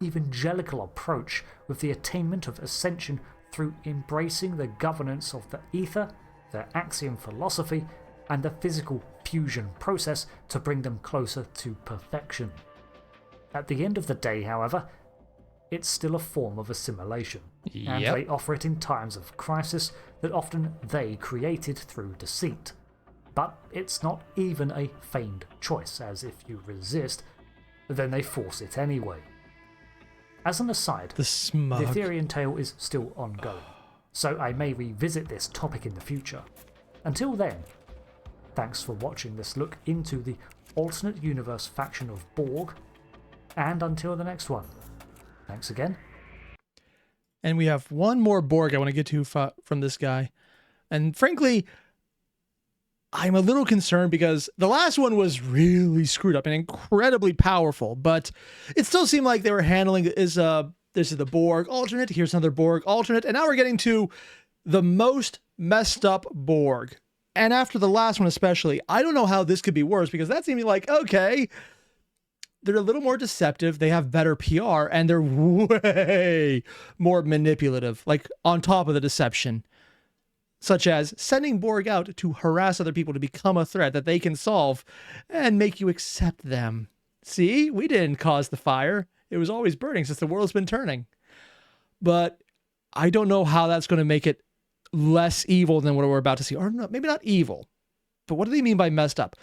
evangelical approach with the attainment of ascension through embracing the governance of the ether, their axiom philosophy, and the physical fusion process to bring them closer to perfection. At the end of the day, however, it's still a form of assimilation, and they offer it in times of crisis that often they created through deceit. But it's not even a feigned choice, as if you resist, then they force it anyway. As an aside, the Aetherian tale is still ongoing, so I may revisit this topic in the future. Until then, thanks for watching this look into the alternate universe faction of Borg, and until the next one. Thanks again. And we have one more Borg I want to get to from this guy. And frankly, I'm a little concerned because the last one was really screwed up and incredibly powerful, but it still seemed like they were handling this is the Borg alternate, here's another Borg alternate, and now we're getting to the most messed up Borg. And after the last one especially, I don't know how this could be worse, because that seemed like, okay, they're a little more deceptive, they have better PR, and they're way more manipulative, like on top of the deception. Such as sending Borg out to harass other people to become a threat that they can solve and make you accept them. See, we didn't cause the fire. It was always burning since the world's been turning. But I don't know how that's going to make it less evil than what we're about to see. Or not, maybe not evil. But what do they mean by messed up?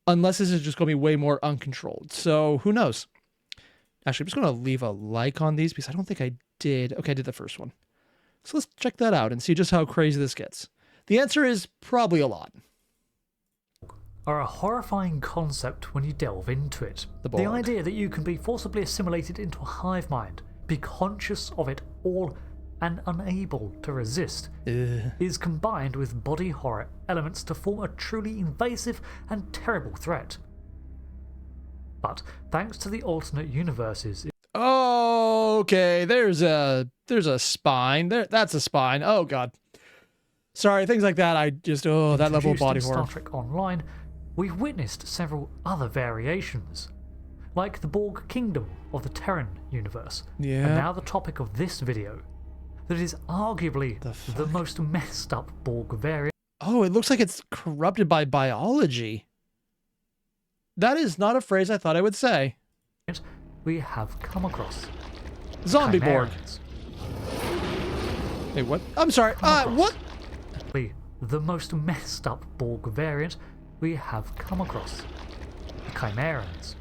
Unless this is just going to be way more uncontrolled. So who knows? Actually, I'm just going to leave a like on these because I don't think I did. Okay, I did the first one. So let's check that out and see just how crazy this gets. The answer is probably a lot. Are a horrifying concept when you delve into it. The idea that you can be forcibly assimilated into a hive mind, be conscious of it all and unable to resist, is combined with body horror elements to form a truly invasive and terrible threat. But thanks to the alternate universes... Okay, there's a spine. That's a spine. Oh god. Sorry, things like that. I just that level of body horror. In Star Trek Online, we've witnessed several other variations, like the Borg Kingdom of the Terran universe. Yeah. And now the topic of this video, that is arguably the most messed up Borg variant. Oh, it looks like it's corrupted by biology. That is not a phrase I thought I would say. We have come across. Zombie Borg. Wait, what? I'm sorry. What? The most messed up Borg variant we have come across. The Chimerans.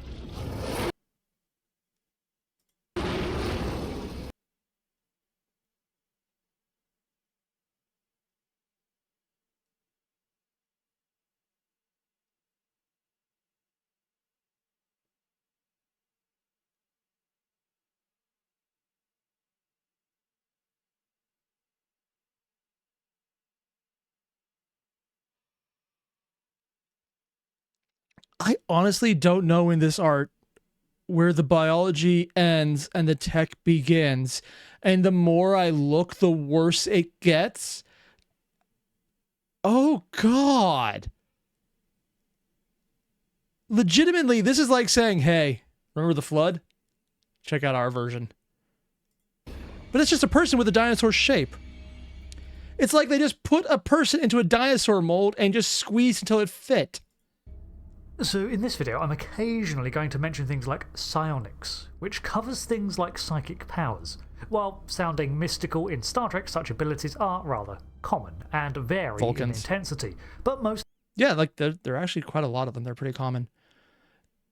I honestly don't know in this art where the biology ends and the tech begins. And the more I look, the worse it gets. Oh, God. Legitimately, this is like saying, hey, remember the flood? Check out our version. But it's just a person with a dinosaur shape. It's like they just put a person into a dinosaur mold and just squeezed until it fit. So in this video, I'm occasionally going to mention things like psionics, which covers things like psychic powers. While sounding mystical in Star Trek, such abilities are rather common and vary in intensity. But most... Yeah, like there are actually quite a lot of them. They're pretty common.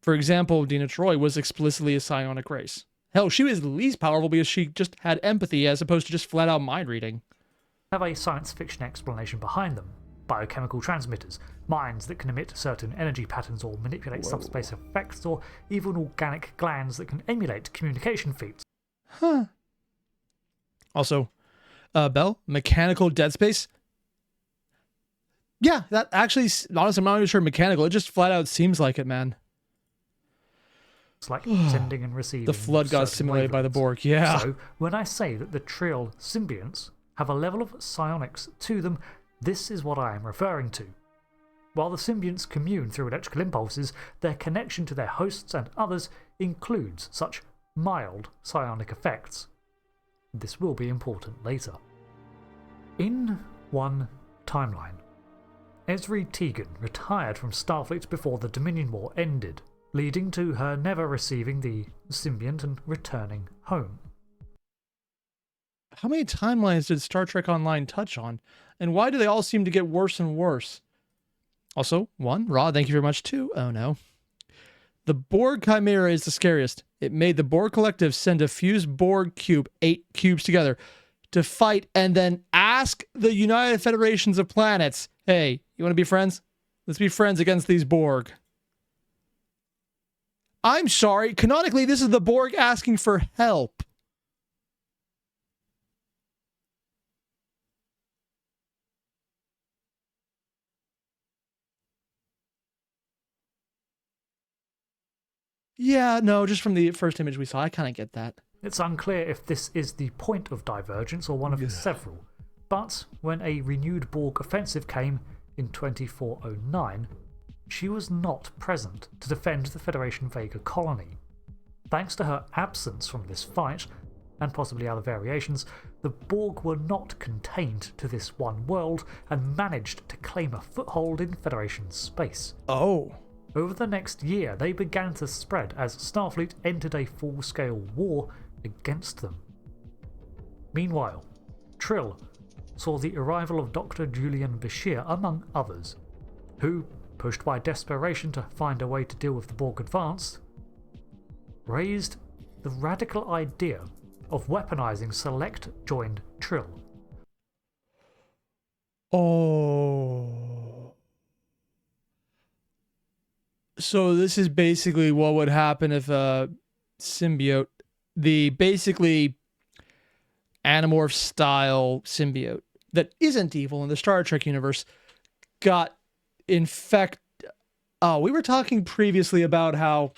For example, Dina Troy was explicitly a psionic race. Hell, she was the least powerful because she just had empathy as opposed to just flat out mind reading. Have a science fiction explanation behind them. Biochemical transmitters, minds that can emit certain energy patterns or manipulate subspace effects, or even organic glands that can emulate communication feats. Huh. Also, Bell, mechanical dead space. Yeah, that actually, honestly, I'm not even sure mechanical. It just flat out seems like it, man. It's like sending and receiving. The flood got simulated by the Borg, yeah. So, when I say that the Trill symbionts have a level of psionics to them, this is what I am referring to. While the symbionts commune through electrical impulses, their connection to their hosts and others includes such mild psionic effects. This will be important later. In one timeline, Esri Tegan retired from Starfleet before the Dominion War ended, leading to her never receiving the symbiont and returning home. How many timelines did Star Trek Online touch on? And why do they all seem to get worse and worse? Also, 1, Raw, thank you very much. 2, oh no. The Borg Chimera is the scariest. It made the Borg Collective send a fused Borg cube, 8 cubes together, to fight and then ask the United Federations of Planets, hey, you want to be friends? Let's be friends against these Borg. I'm sorry, canonically, this is the Borg asking for help. Yeah, no, just from the first image we saw, I kind of get that. It's unclear if this is the point of divergence or one of several, but when a renewed Borg offensive came in 2409, she was not present to defend the Federation Vega colony. Thanks to her absence from this fight, and possibly other variations, the Borg were not contained to this one world and managed to claim a foothold in Federation space. Oh. Over the next year, they began to spread as Starfleet entered a full-scale war against them. Meanwhile, Trill saw the arrival of Dr. Julian Bashir among others, who, pushed by desperation to find a way to deal with the Borg advance, raised the radical idea of weaponizing select joined Trill. Oh. So this is basically what would happen if a symbiote, the basically Animorph style symbiote that isn't evil in the Star Trek universe, got infected. Oh, we were talking previously about how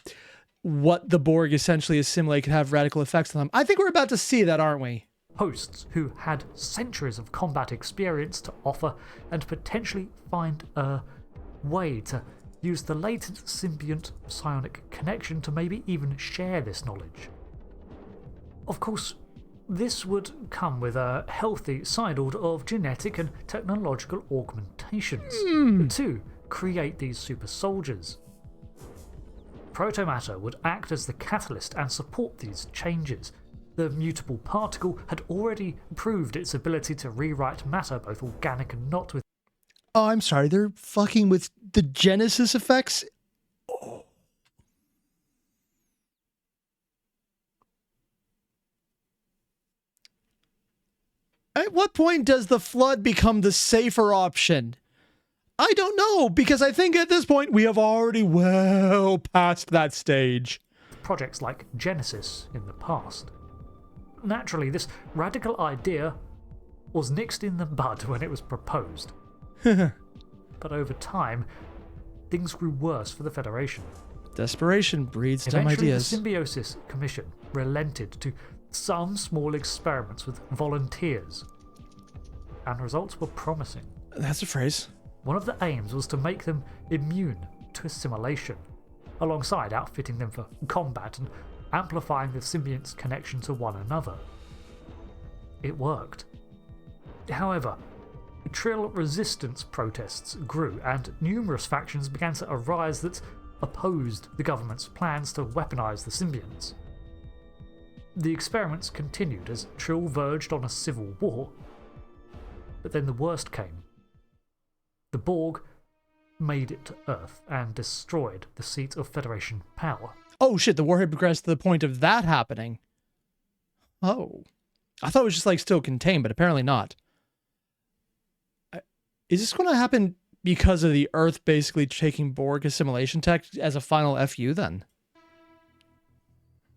what the Borg essentially assimilate could have radical effects on them. I think we're about to see that, aren't we? Hosts who had centuries of combat experience to offer and potentially find a way to use the latent symbiont psionic connection to maybe even share this knowledge. Of course, this would come with a healthy side order of genetic and technological augmentations to create these super soldiers. Protomatter would act as the catalyst and support these changes. The mutable particle had already proved its ability to rewrite matter, both organic and not, with... Oh, I'm sorry, they're fucking with the Genesis effects? Oh. At what point does the flood become the safer option? I don't know, because I think at this point we have already well past that stage. Projects like Genesis in the past. Naturally, this radical idea was nixed in the bud when it was proposed. But over time, things grew worse for the Federation. Desperation breeds dumb Eventually, ideas. the Symbiosis Commission relented to some small experiments with volunteers, and results were promising. That's a phrase. One of the aims was to make them immune to assimilation, alongside outfitting them for combat and amplifying the symbionts' connection to one another. It worked. However, Trill resistance protests grew, and numerous factions began to arise that opposed the government's plans to weaponize the symbionts. The experiments continued as Trill verged on a civil war, but then the worst came. The Borg made it to Earth and destroyed the seat of Federation power. Oh shit, the war had progressed to the point of that happening. Oh. I thought it was just like still contained, but apparently not. Is this going to happen because of the Earth basically taking Borg assimilation tech as a final FU then?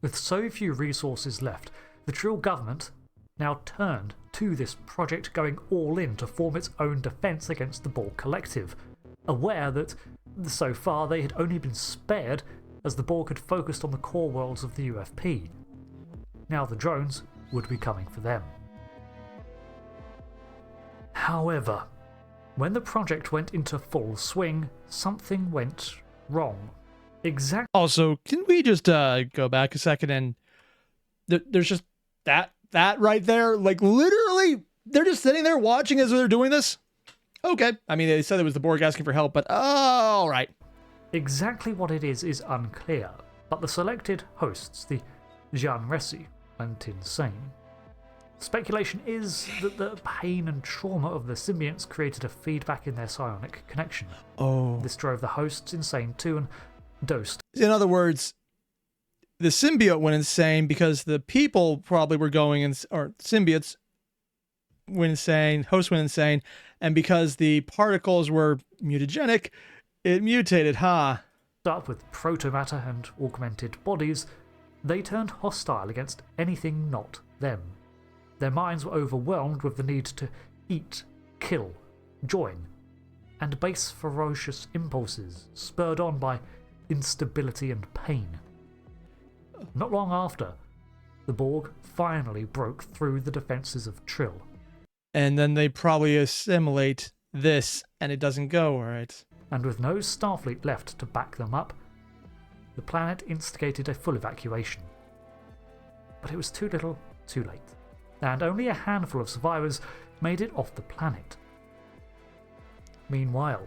With so few resources left, the Trill government now turned to this project, going all in to form its own defence against the Borg Collective, aware that so far they had only been spared as the Borg had focused on the core worlds of the UFP. Now the drones would be coming for them. However, when the project went into full swing, something went wrong. Also, can we just go back a second and there's just that right there? Like literally, they're just sitting there watching as they're doing this? Okay. I mean, they said it was the Borg asking for help, but all right. Exactly what it is unclear, but the selected hosts, the Jean Resi, went insane. Speculation is that the pain and trauma of the symbionts created a feedback in their psionic connection. Oh. This drove the hosts insane too and dosed. In other words, the symbiote went insane because the people probably were or symbiotes went insane, hosts went insane, and because the particles were mutagenic, it mutated, huh? Up with protomatter and augmented bodies, they turned hostile against anything not them. Their minds were overwhelmed with the need to eat, kill, join, and base ferocious impulses spurred on by instability and pain. Not long after, the Borg finally broke through the defences of Trill. And then they probably assimilate this, and it doesn't go right. And with no Starfleet left to back them up, the planet instigated a full evacuation. But it was too little, too late, and only a handful of survivors made it off the planet. Meanwhile,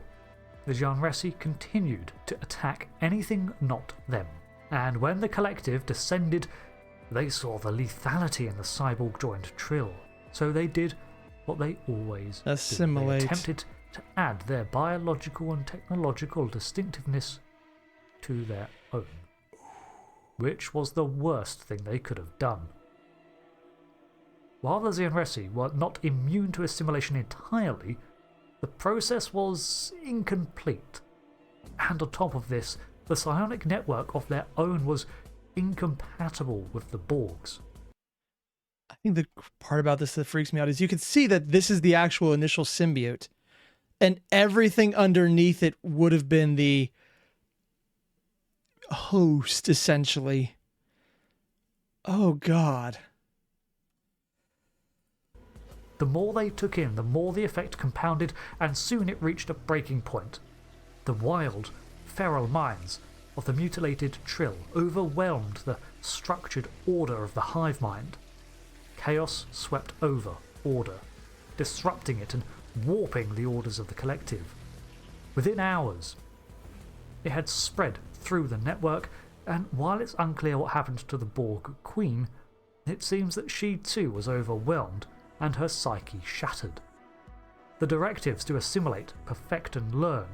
the Jean Resi continued to attack anything not them, and when the collective descended, they saw the lethality in the cyborg-joined Trill, so they did what they always assimilate. They attempted to add their biological and technological distinctiveness to their own, which was the worst thing they could have done. While the Xianresi were not immune to assimilation entirely, the process was incomplete, and on top of this, the psionic network of their own was incompatible with the Borg's. I think the part about this that freaks me out is you can see that this is the actual initial symbiote, and everything underneath it would have been the host, essentially. Oh, God. The more they took in, the more the effect compounded, and soon it reached a breaking point. The wild, feral minds of the mutilated Trill overwhelmed the structured order of the hive mind. Chaos swept over order, disrupting it and warping the orders of the collective. Within hours, it had spread through the network, and while it's unclear what happened to the Borg Queen, it seems that she too was overwhelmed and her psyche shattered. The directives to assimilate, perfect and learn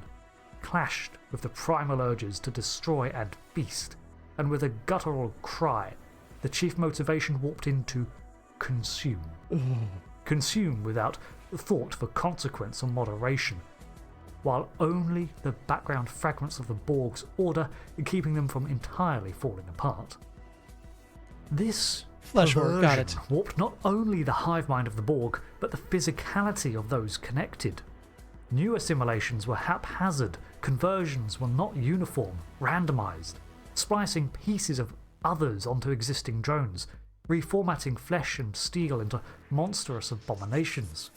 clashed with the primal urges to destroy and feast, and with a guttural cry, the chief motivation warped into consume. Consume without thought for consequence or moderation, while only the background fragments of the Borg's order keeping them from entirely falling apart. This Fleshwork, got it. Warped not only the hive mind of the Borg, but the physicality of those connected. New assimilations were haphazard, conversions were not uniform, randomized, splicing pieces of others onto existing drones, reformatting flesh and steel into monstrous abominations.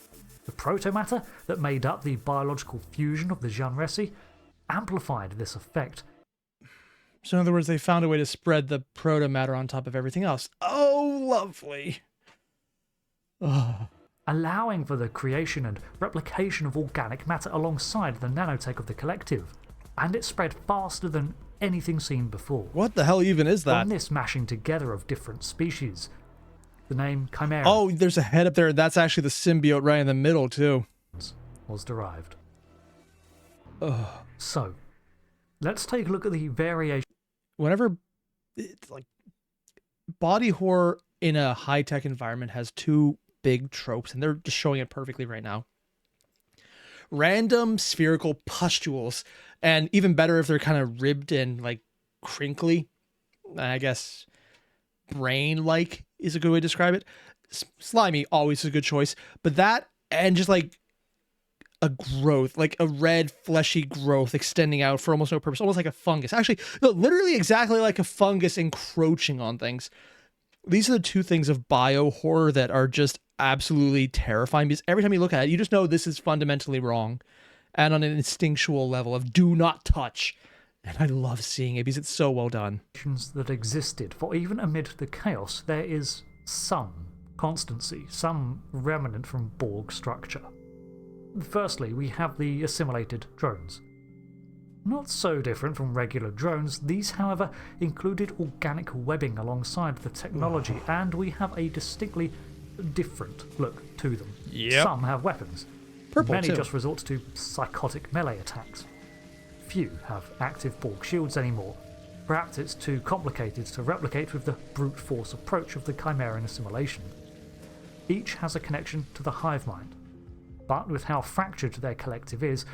The protomatter that made up the biological fusion of the Genresi amplified this effect. So in other words, they found a way to spread the protomatter on top of everything else. Oh, lovely. Ugh. Allowing for the creation and replication of organic matter alongside the nanotech of the collective. And it spread faster than anything seen before. What the hell even is that? From this mashing together of different species. The name Chimera. Oh, there's a head up there. That's actually the symbiote right in the middle, too. Was derived. Ugh. So, let's take a look at the variation. Whenever, it's like, body horror in a high-tech environment has two big tropes, and they're just showing it perfectly right now. Random spherical pustules, and even better if they're kind of ribbed and like crinkly. I guess brain-like is a good way to describe it. Slimy, always a good choice, but that and just like a growth, like a red fleshy growth extending out for almost no purpose, almost like a fungus. Actually, no, literally exactly like a fungus encroaching on things. These are the two things of bio horror that are just absolutely terrifying, because every time you look at it, you just know this is fundamentally wrong and on an instinctual level of do not touch. And I love seeing it because it's so well done. That existed, for even amid the chaos, there is some constancy, some remnant from Borg structure. Firstly, we have the assimilated drones. Not so different from regular drones, these however included organic webbing alongside the technology, and we have a distinctly different look to them. Yep. Some have weapons. Purple Many too. just resort to psychotic melee attacks. Few have active Borg shields anymore. Perhaps it's too complicated to replicate with the brute force approach of the Chimeran assimilation. Each has a connection to the hive mind, but with how fractured their collective is,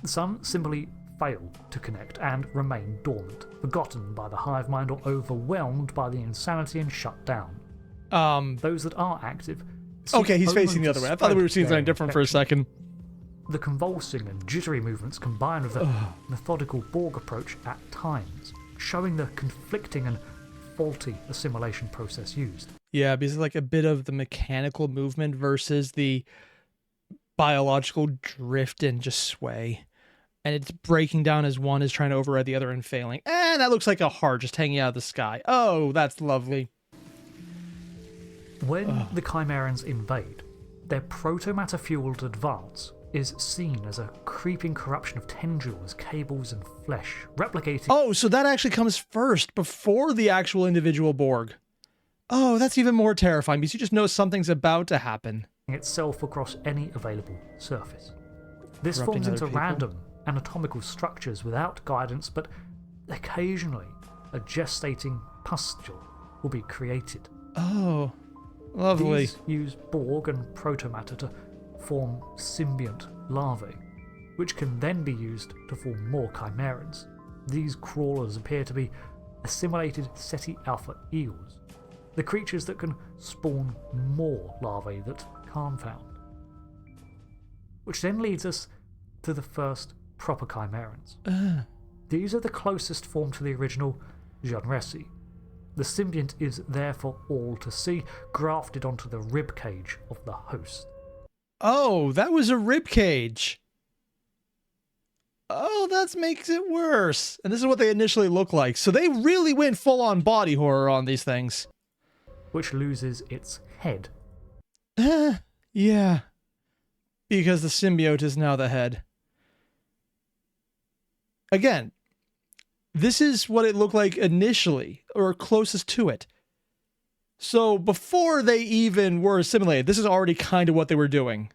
some simply fail to connect and remain dormant, forgotten by the hive mind or overwhelmed by the insanity and shut down. Those that are active. Okay, he's facing the other way. I thought we were seeing something different for a second. The convulsing and jittery movements combined with the methodical Borg approach at times, showing the conflicting and faulty assimilation process used. Yeah, because it's like a bit of the mechanical movement versus the biological drift and just sway. And it's breaking down as one is trying to override the other and failing. And that looks like a heart just hanging out of the sky. Oh, that's lovely. When the Chimerans invade, their protomatter-fueled advance is seen as a creeping corruption of tendrils, cables, and flesh, replicating... Oh, so that actually comes first, before the actual individual Borg. Oh, that's even more terrifying, because you just know something's about to happen. ...itself across any available surface. This Corrupting forms into other people. random, anatomical structures without guidance, but occasionally a gestating pustule will be created. Oh, lovely. These use Borg and protomatter to form symbiont larvae, which can then be used to form more chimerans. These crawlers appear to be assimilated Ceti alpha eels, the creatures that can spawn more larvae that Khan found. Which then leads us to the first proper chimerans. These are the closest form to the original Genresi. The symbiont is there for all to see, grafted onto the rib cage of the host. Oh, that was a rib cage. Oh, that makes it worse. And this is what they initially look like. So they really went full-on body horror on these things. Which loses its head. Yeah. Because the symbiote is now the head. Again, this is what it looked like initially, or closest to it. So before they even were assimilated, this is already kind of what they were doing.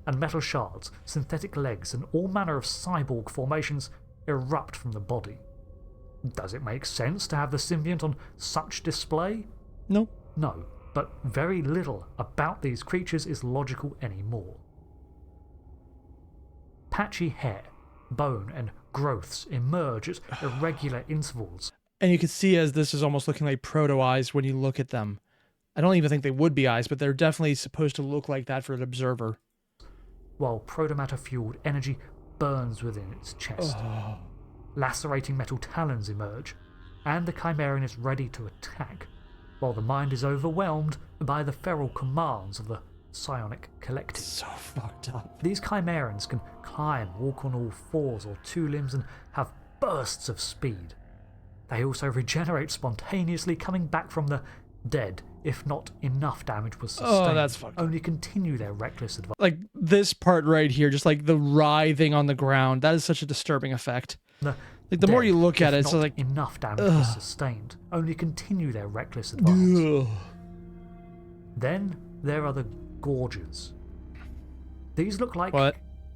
And metal shards, synthetic legs, and all manner of cyborg formations erupt from the body. Does it make sense to have the symbiont on such display? No. No, but very little about these creatures is logical anymore. Patchy hair, bone, and growths emerge at irregular intervals. And you can see as this is almost looking like proto-eyes when you look at them. I don't even think they would be eyes, but they're definitely supposed to look like that for an observer. while protomatter-fueled energy burns within its chest. Lacerating metal talons emerge, and the Chimerian is ready to attack, while the mind is overwhelmed by the feral commands of the psionic collective. So fucked up. These Chimerians can climb, walk on all fours or two limbs, and have bursts of speed. They also regenerate spontaneously, coming back from the dead if not enough damage was sustained. Oh, that's fucked up. Only continue their reckless advance. Like this part right here, just like the writhing on the ground, that is such a disturbing effect. Like the more you look at it, it's like enough damage was sustained. Only continue their reckless advance. Then there are the gorges. These look like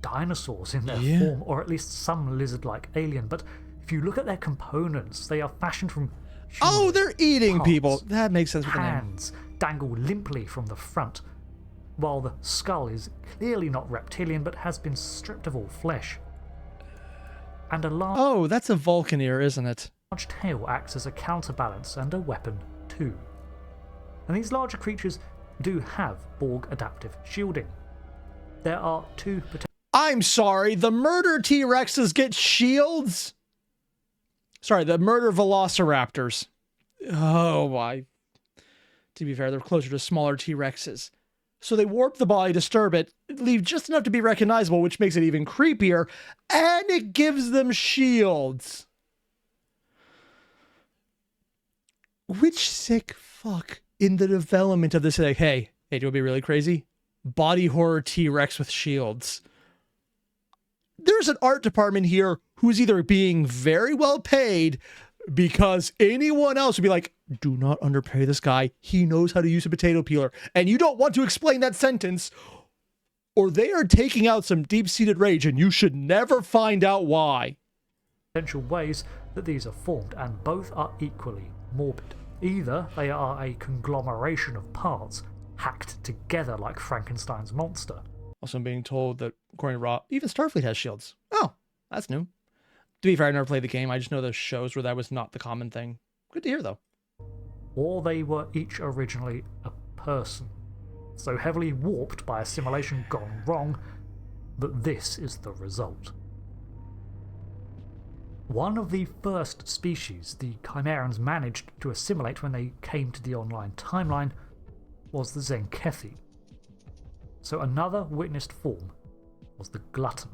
dinosaurs in their form, or at least some lizard-like alien, but if you look at their components, they are fashioned from they're eating parts. People. That makes sense with the name. Hands dangle limply from the front, while the skull is clearly not reptilian but has been stripped of all flesh. And a large that's a Vulcan ear, isn't it? tail acts as a counterbalance and a weapon too. And these larger creatures do have Borg adaptive shielding. There are two potential... I'm sorry, the murder T-Rexes get shields? Sorry, the murder Velociraptors. Oh, why? To be fair, they're closer to smaller T-Rexes. So they warp the body, disturb it, leave just enough to be recognizable, which makes it even creepier, and it gives them shields. Which sick fuck in the development of this, like, hey, do you want to be really crazy? Body horror T-Rex with shields. There's an art department here who's either being very well paid because anyone else would be like, do not underpay this guy. He knows how to use a potato peeler. And you don't want to explain that sentence, or they are taking out some deep-seated rage and you should never find out why. Potential ways that these are formed, and both are equally morbid. Either they are a conglomeration of parts hacked together like Frankenstein's monster. Also, I'm being told that, according to Raw, even Starfleet has shields. Oh, that's new. To be fair, I never played the game. I just know there's shows where that was not the common thing. Good to hear, though. Or they were each originally a person, so heavily warped by assimilation gone wrong that this is the result. One of the first species the Chimerians managed to assimilate when they came to the online timeline was the Zenkethi. So another witnessed form was the glutton.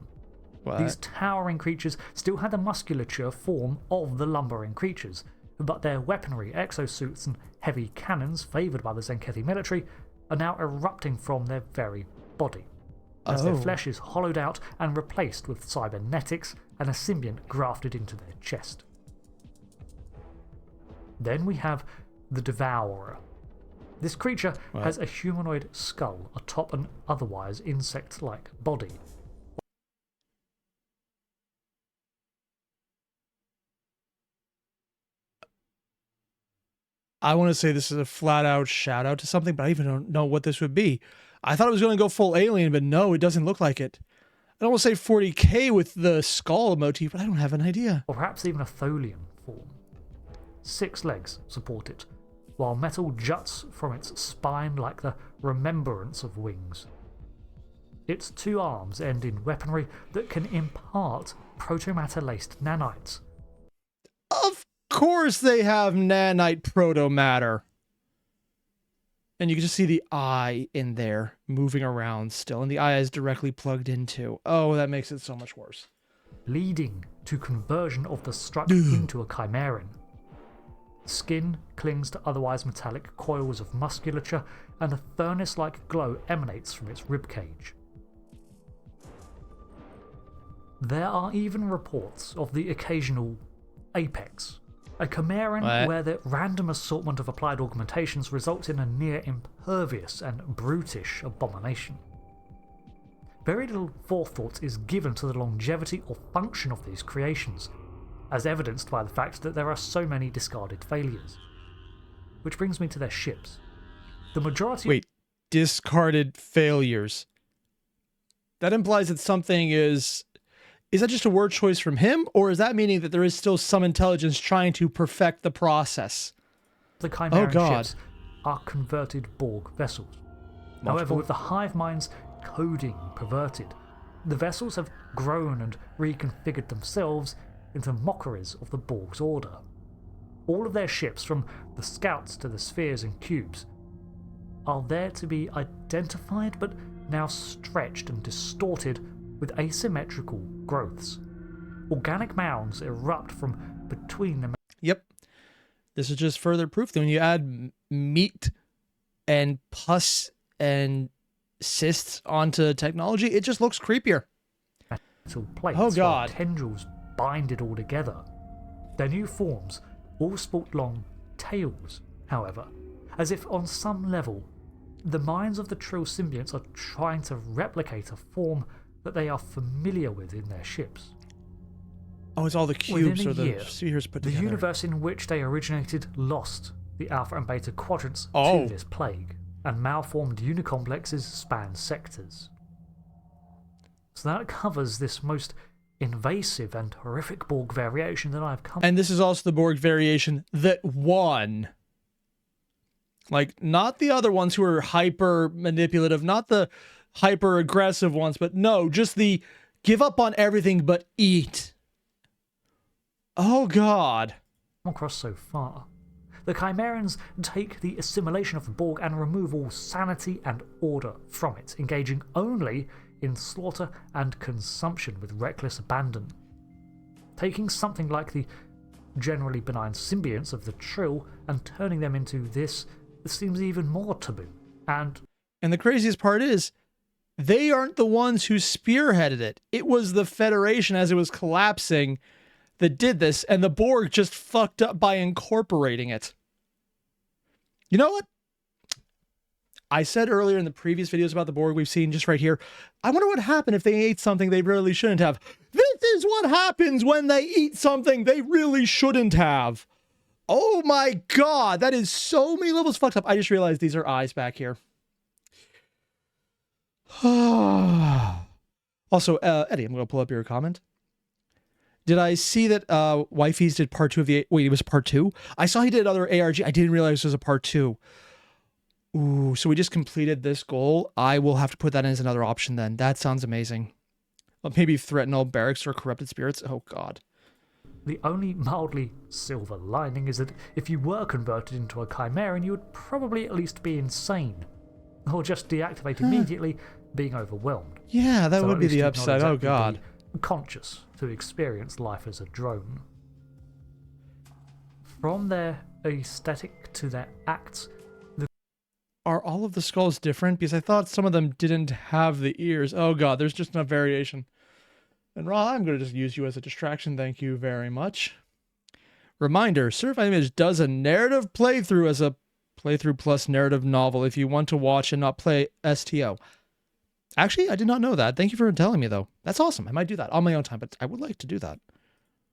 What? These towering creatures still had the musculature form of the lumbering creatures, but their weaponry, exosuits and heavy cannons favoured by the Zenkethi military are now erupting from their very body, as their flesh is hollowed out and replaced with cybernetics and a symbiont grafted into their chest. Then we have the Devourer. This creature has a humanoid skull atop an otherwise insect-like body. I want to say this is a flat-out shout-out to something, but I even don't know what this would be. I thought it was going to go full alien, but no, it doesn't look like it. I don't want to say 40k with the skull motif, but I don't have an idea. Or perhaps even a Tholian form. 6 legs support it, while metal juts from its spine like the remembrance of wings. Its 2 arms end in weaponry that can impart protomatter-laced nanites. Of course they have nanite proto-matter. And you can just see the eye in there moving around still, and the eye is directly plugged into. Oh, that makes it so much worse. Leading to conversion of the struct into a Chimerian. Skin clings to otherwise metallic coils of musculature, and a furnace-like glow emanates from its ribcage. There are even reports of the occasional Apex, a Chimerian where the random assortment of applied augmentations results in a near impervious and brutish abomination. Very little forethought is given to the longevity or function of these creations, as evidenced by the fact that there are so many discarded failures. Which brings me to their ships. The majority... Wait, discarded failures. That implies that something is... Is that just a word choice from him, or is that meaning that there is still some intelligence trying to perfect the process? The Chimerian ships are converted Borg vessels. However, with the hive mind's coding perverted, the vessels have grown and reconfigured themselves into mockeries of the Borg's order. All of their ships, from the scouts to the spheres and cubes, are there to be identified but now stretched and distorted with asymmetrical growths. Organic mounds erupt from between them. Yep. This is just further proof that when you add meat and pus and cysts onto technology, it just looks creepier. Plates, oh god. Tendrils bind it all together. Their new forms all sport long tails, however, as if on some level the minds of the Trill symbionts are trying to replicate a form that they are familiar with in their ships. Oh, it's all the cubes or the year, spheres put the together. The universe in which they originated lost the Alpha and Beta quadrants Oh. to this plague, and malformed unicomplexes span sectors. So that covers this most invasive and horrific Borg variation that I've come. And this is also the Borg variation that won. Like, not the other ones who are hyper manipulative, not the hyper aggressive ones, but no, just the give up on everything but eat. Oh god. Across so far. The Chimerans take the assimilation of the Borg and remove all sanity and order from it, engaging only in slaughter and consumption with reckless abandon. Taking something like the generally benign symbionts of the Trill and turning them into this seems even more taboo. And the craziest part is, they aren't the ones who spearheaded it. It was the Federation as it was collapsing that did this, and the Borg just fucked up by incorporating it. You know what? I said earlier in the previous videos about the Borg we've seen just right here, I wonder what happened if they ate something they really shouldn't have. This is what happens when they eat something they really shouldn't have. Oh my god, that is so many levels fucked up. I just realized these are eyes back here. Also, Eddie, I'm going to pull up your comment. Did I see that Wifey's did part 2 of the... Wait, it was part 2? I saw he did other ARG. I didn't realize it was a part 2. Ooh, so we just completed this goal. I will have to put that in as another option then. That sounds amazing. Maybe threaten all barracks or corrupted spirits. Oh, God. The only mildly silver lining is that if you were converted into a Chimeran, you would probably at least be insane. Or just deactivate immediately, being overwhelmed. Yeah, that So would at be least the you'd not upside. exactly Oh, God. be conscious to experience life as a drone. From their aesthetic to their acts, Are all of the skulls different? Because I thought some of them didn't have the ears. Oh, God, there's just enough variation. And Ra, I'm going to just use you as a distraction. Thank you very much. Reminder, Certified Image does a narrative playthrough as a playthrough plus narrative novel if you want to watch and not play STO. Actually, I did not know that. Thank you for telling me, though. That's awesome. I might do that on my own time, but I would like to do that.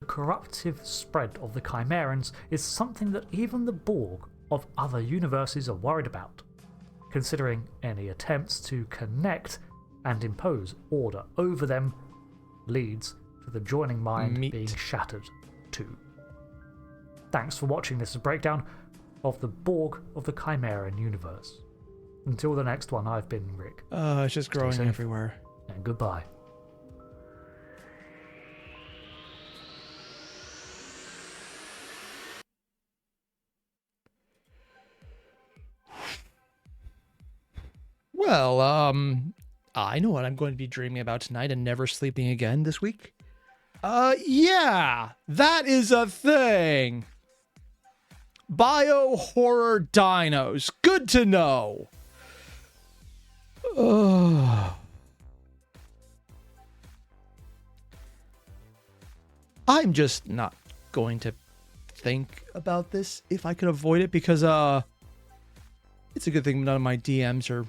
the corruptive spread of the Chimerans is something that even the Borg of other universes are worried about, considering any attempts to connect and impose order over them leads to the joining mind being shattered too. Thanks for watching this breakdown of the Borg of the Chimeran universe. Until the next one, I've been Rick. It's just growing safe. everywhere. And goodbye. Well, I know what I'm going to be dreaming about tonight and never sleeping again this week. Yeah, that is a thing. Bio-horror dinos. Good to know. I'm just not going to think about this if I could avoid it because, it's a good thing none of my DMs are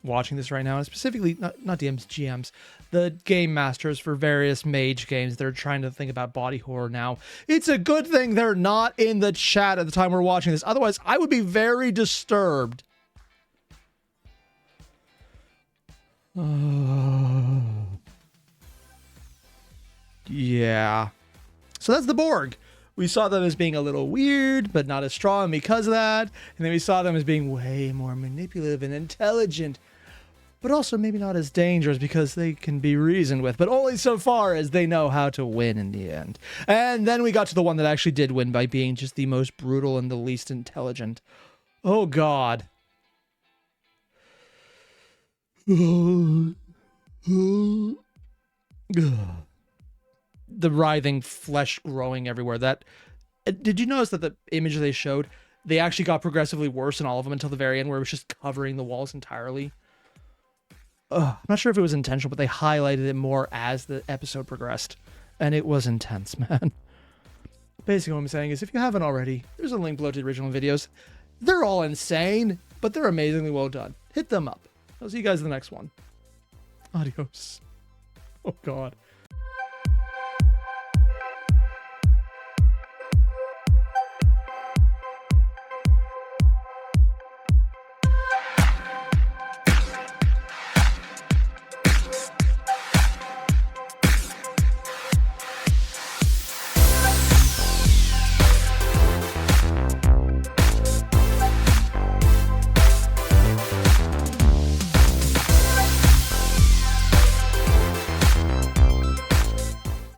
watching this right now, and specifically not DMs, GMs, the game masters for various mage games. They're trying to think about body horror now. It's a good thing they're not in the chat at the time we're watching this. Otherwise, I would be very disturbed. Yeah. So that's the Borg. We saw them as being a little weird, but not as strong because of that. And then we saw them as being way more manipulative and intelligent, but also maybe not as dangerous because they can be reasoned with, but only so far as they know how to win in the end. And then we got to the one that actually did win by being just the most brutal and the least intelligent. Oh, God. The writhing flesh growing everywhere. That, did you notice that the image they showed, they actually got progressively worse in all of them until the very end where it was just covering the walls entirely? I'm not sure if it was intentional, but they highlighted it more as the episode progressed, and it was intense, man. Basically what I'm saying is, if you haven't already, there's a link below to the original videos. They're all insane, but they're amazingly well done. Hit them up. I'll see you guys in the next one. Adios. Oh, God.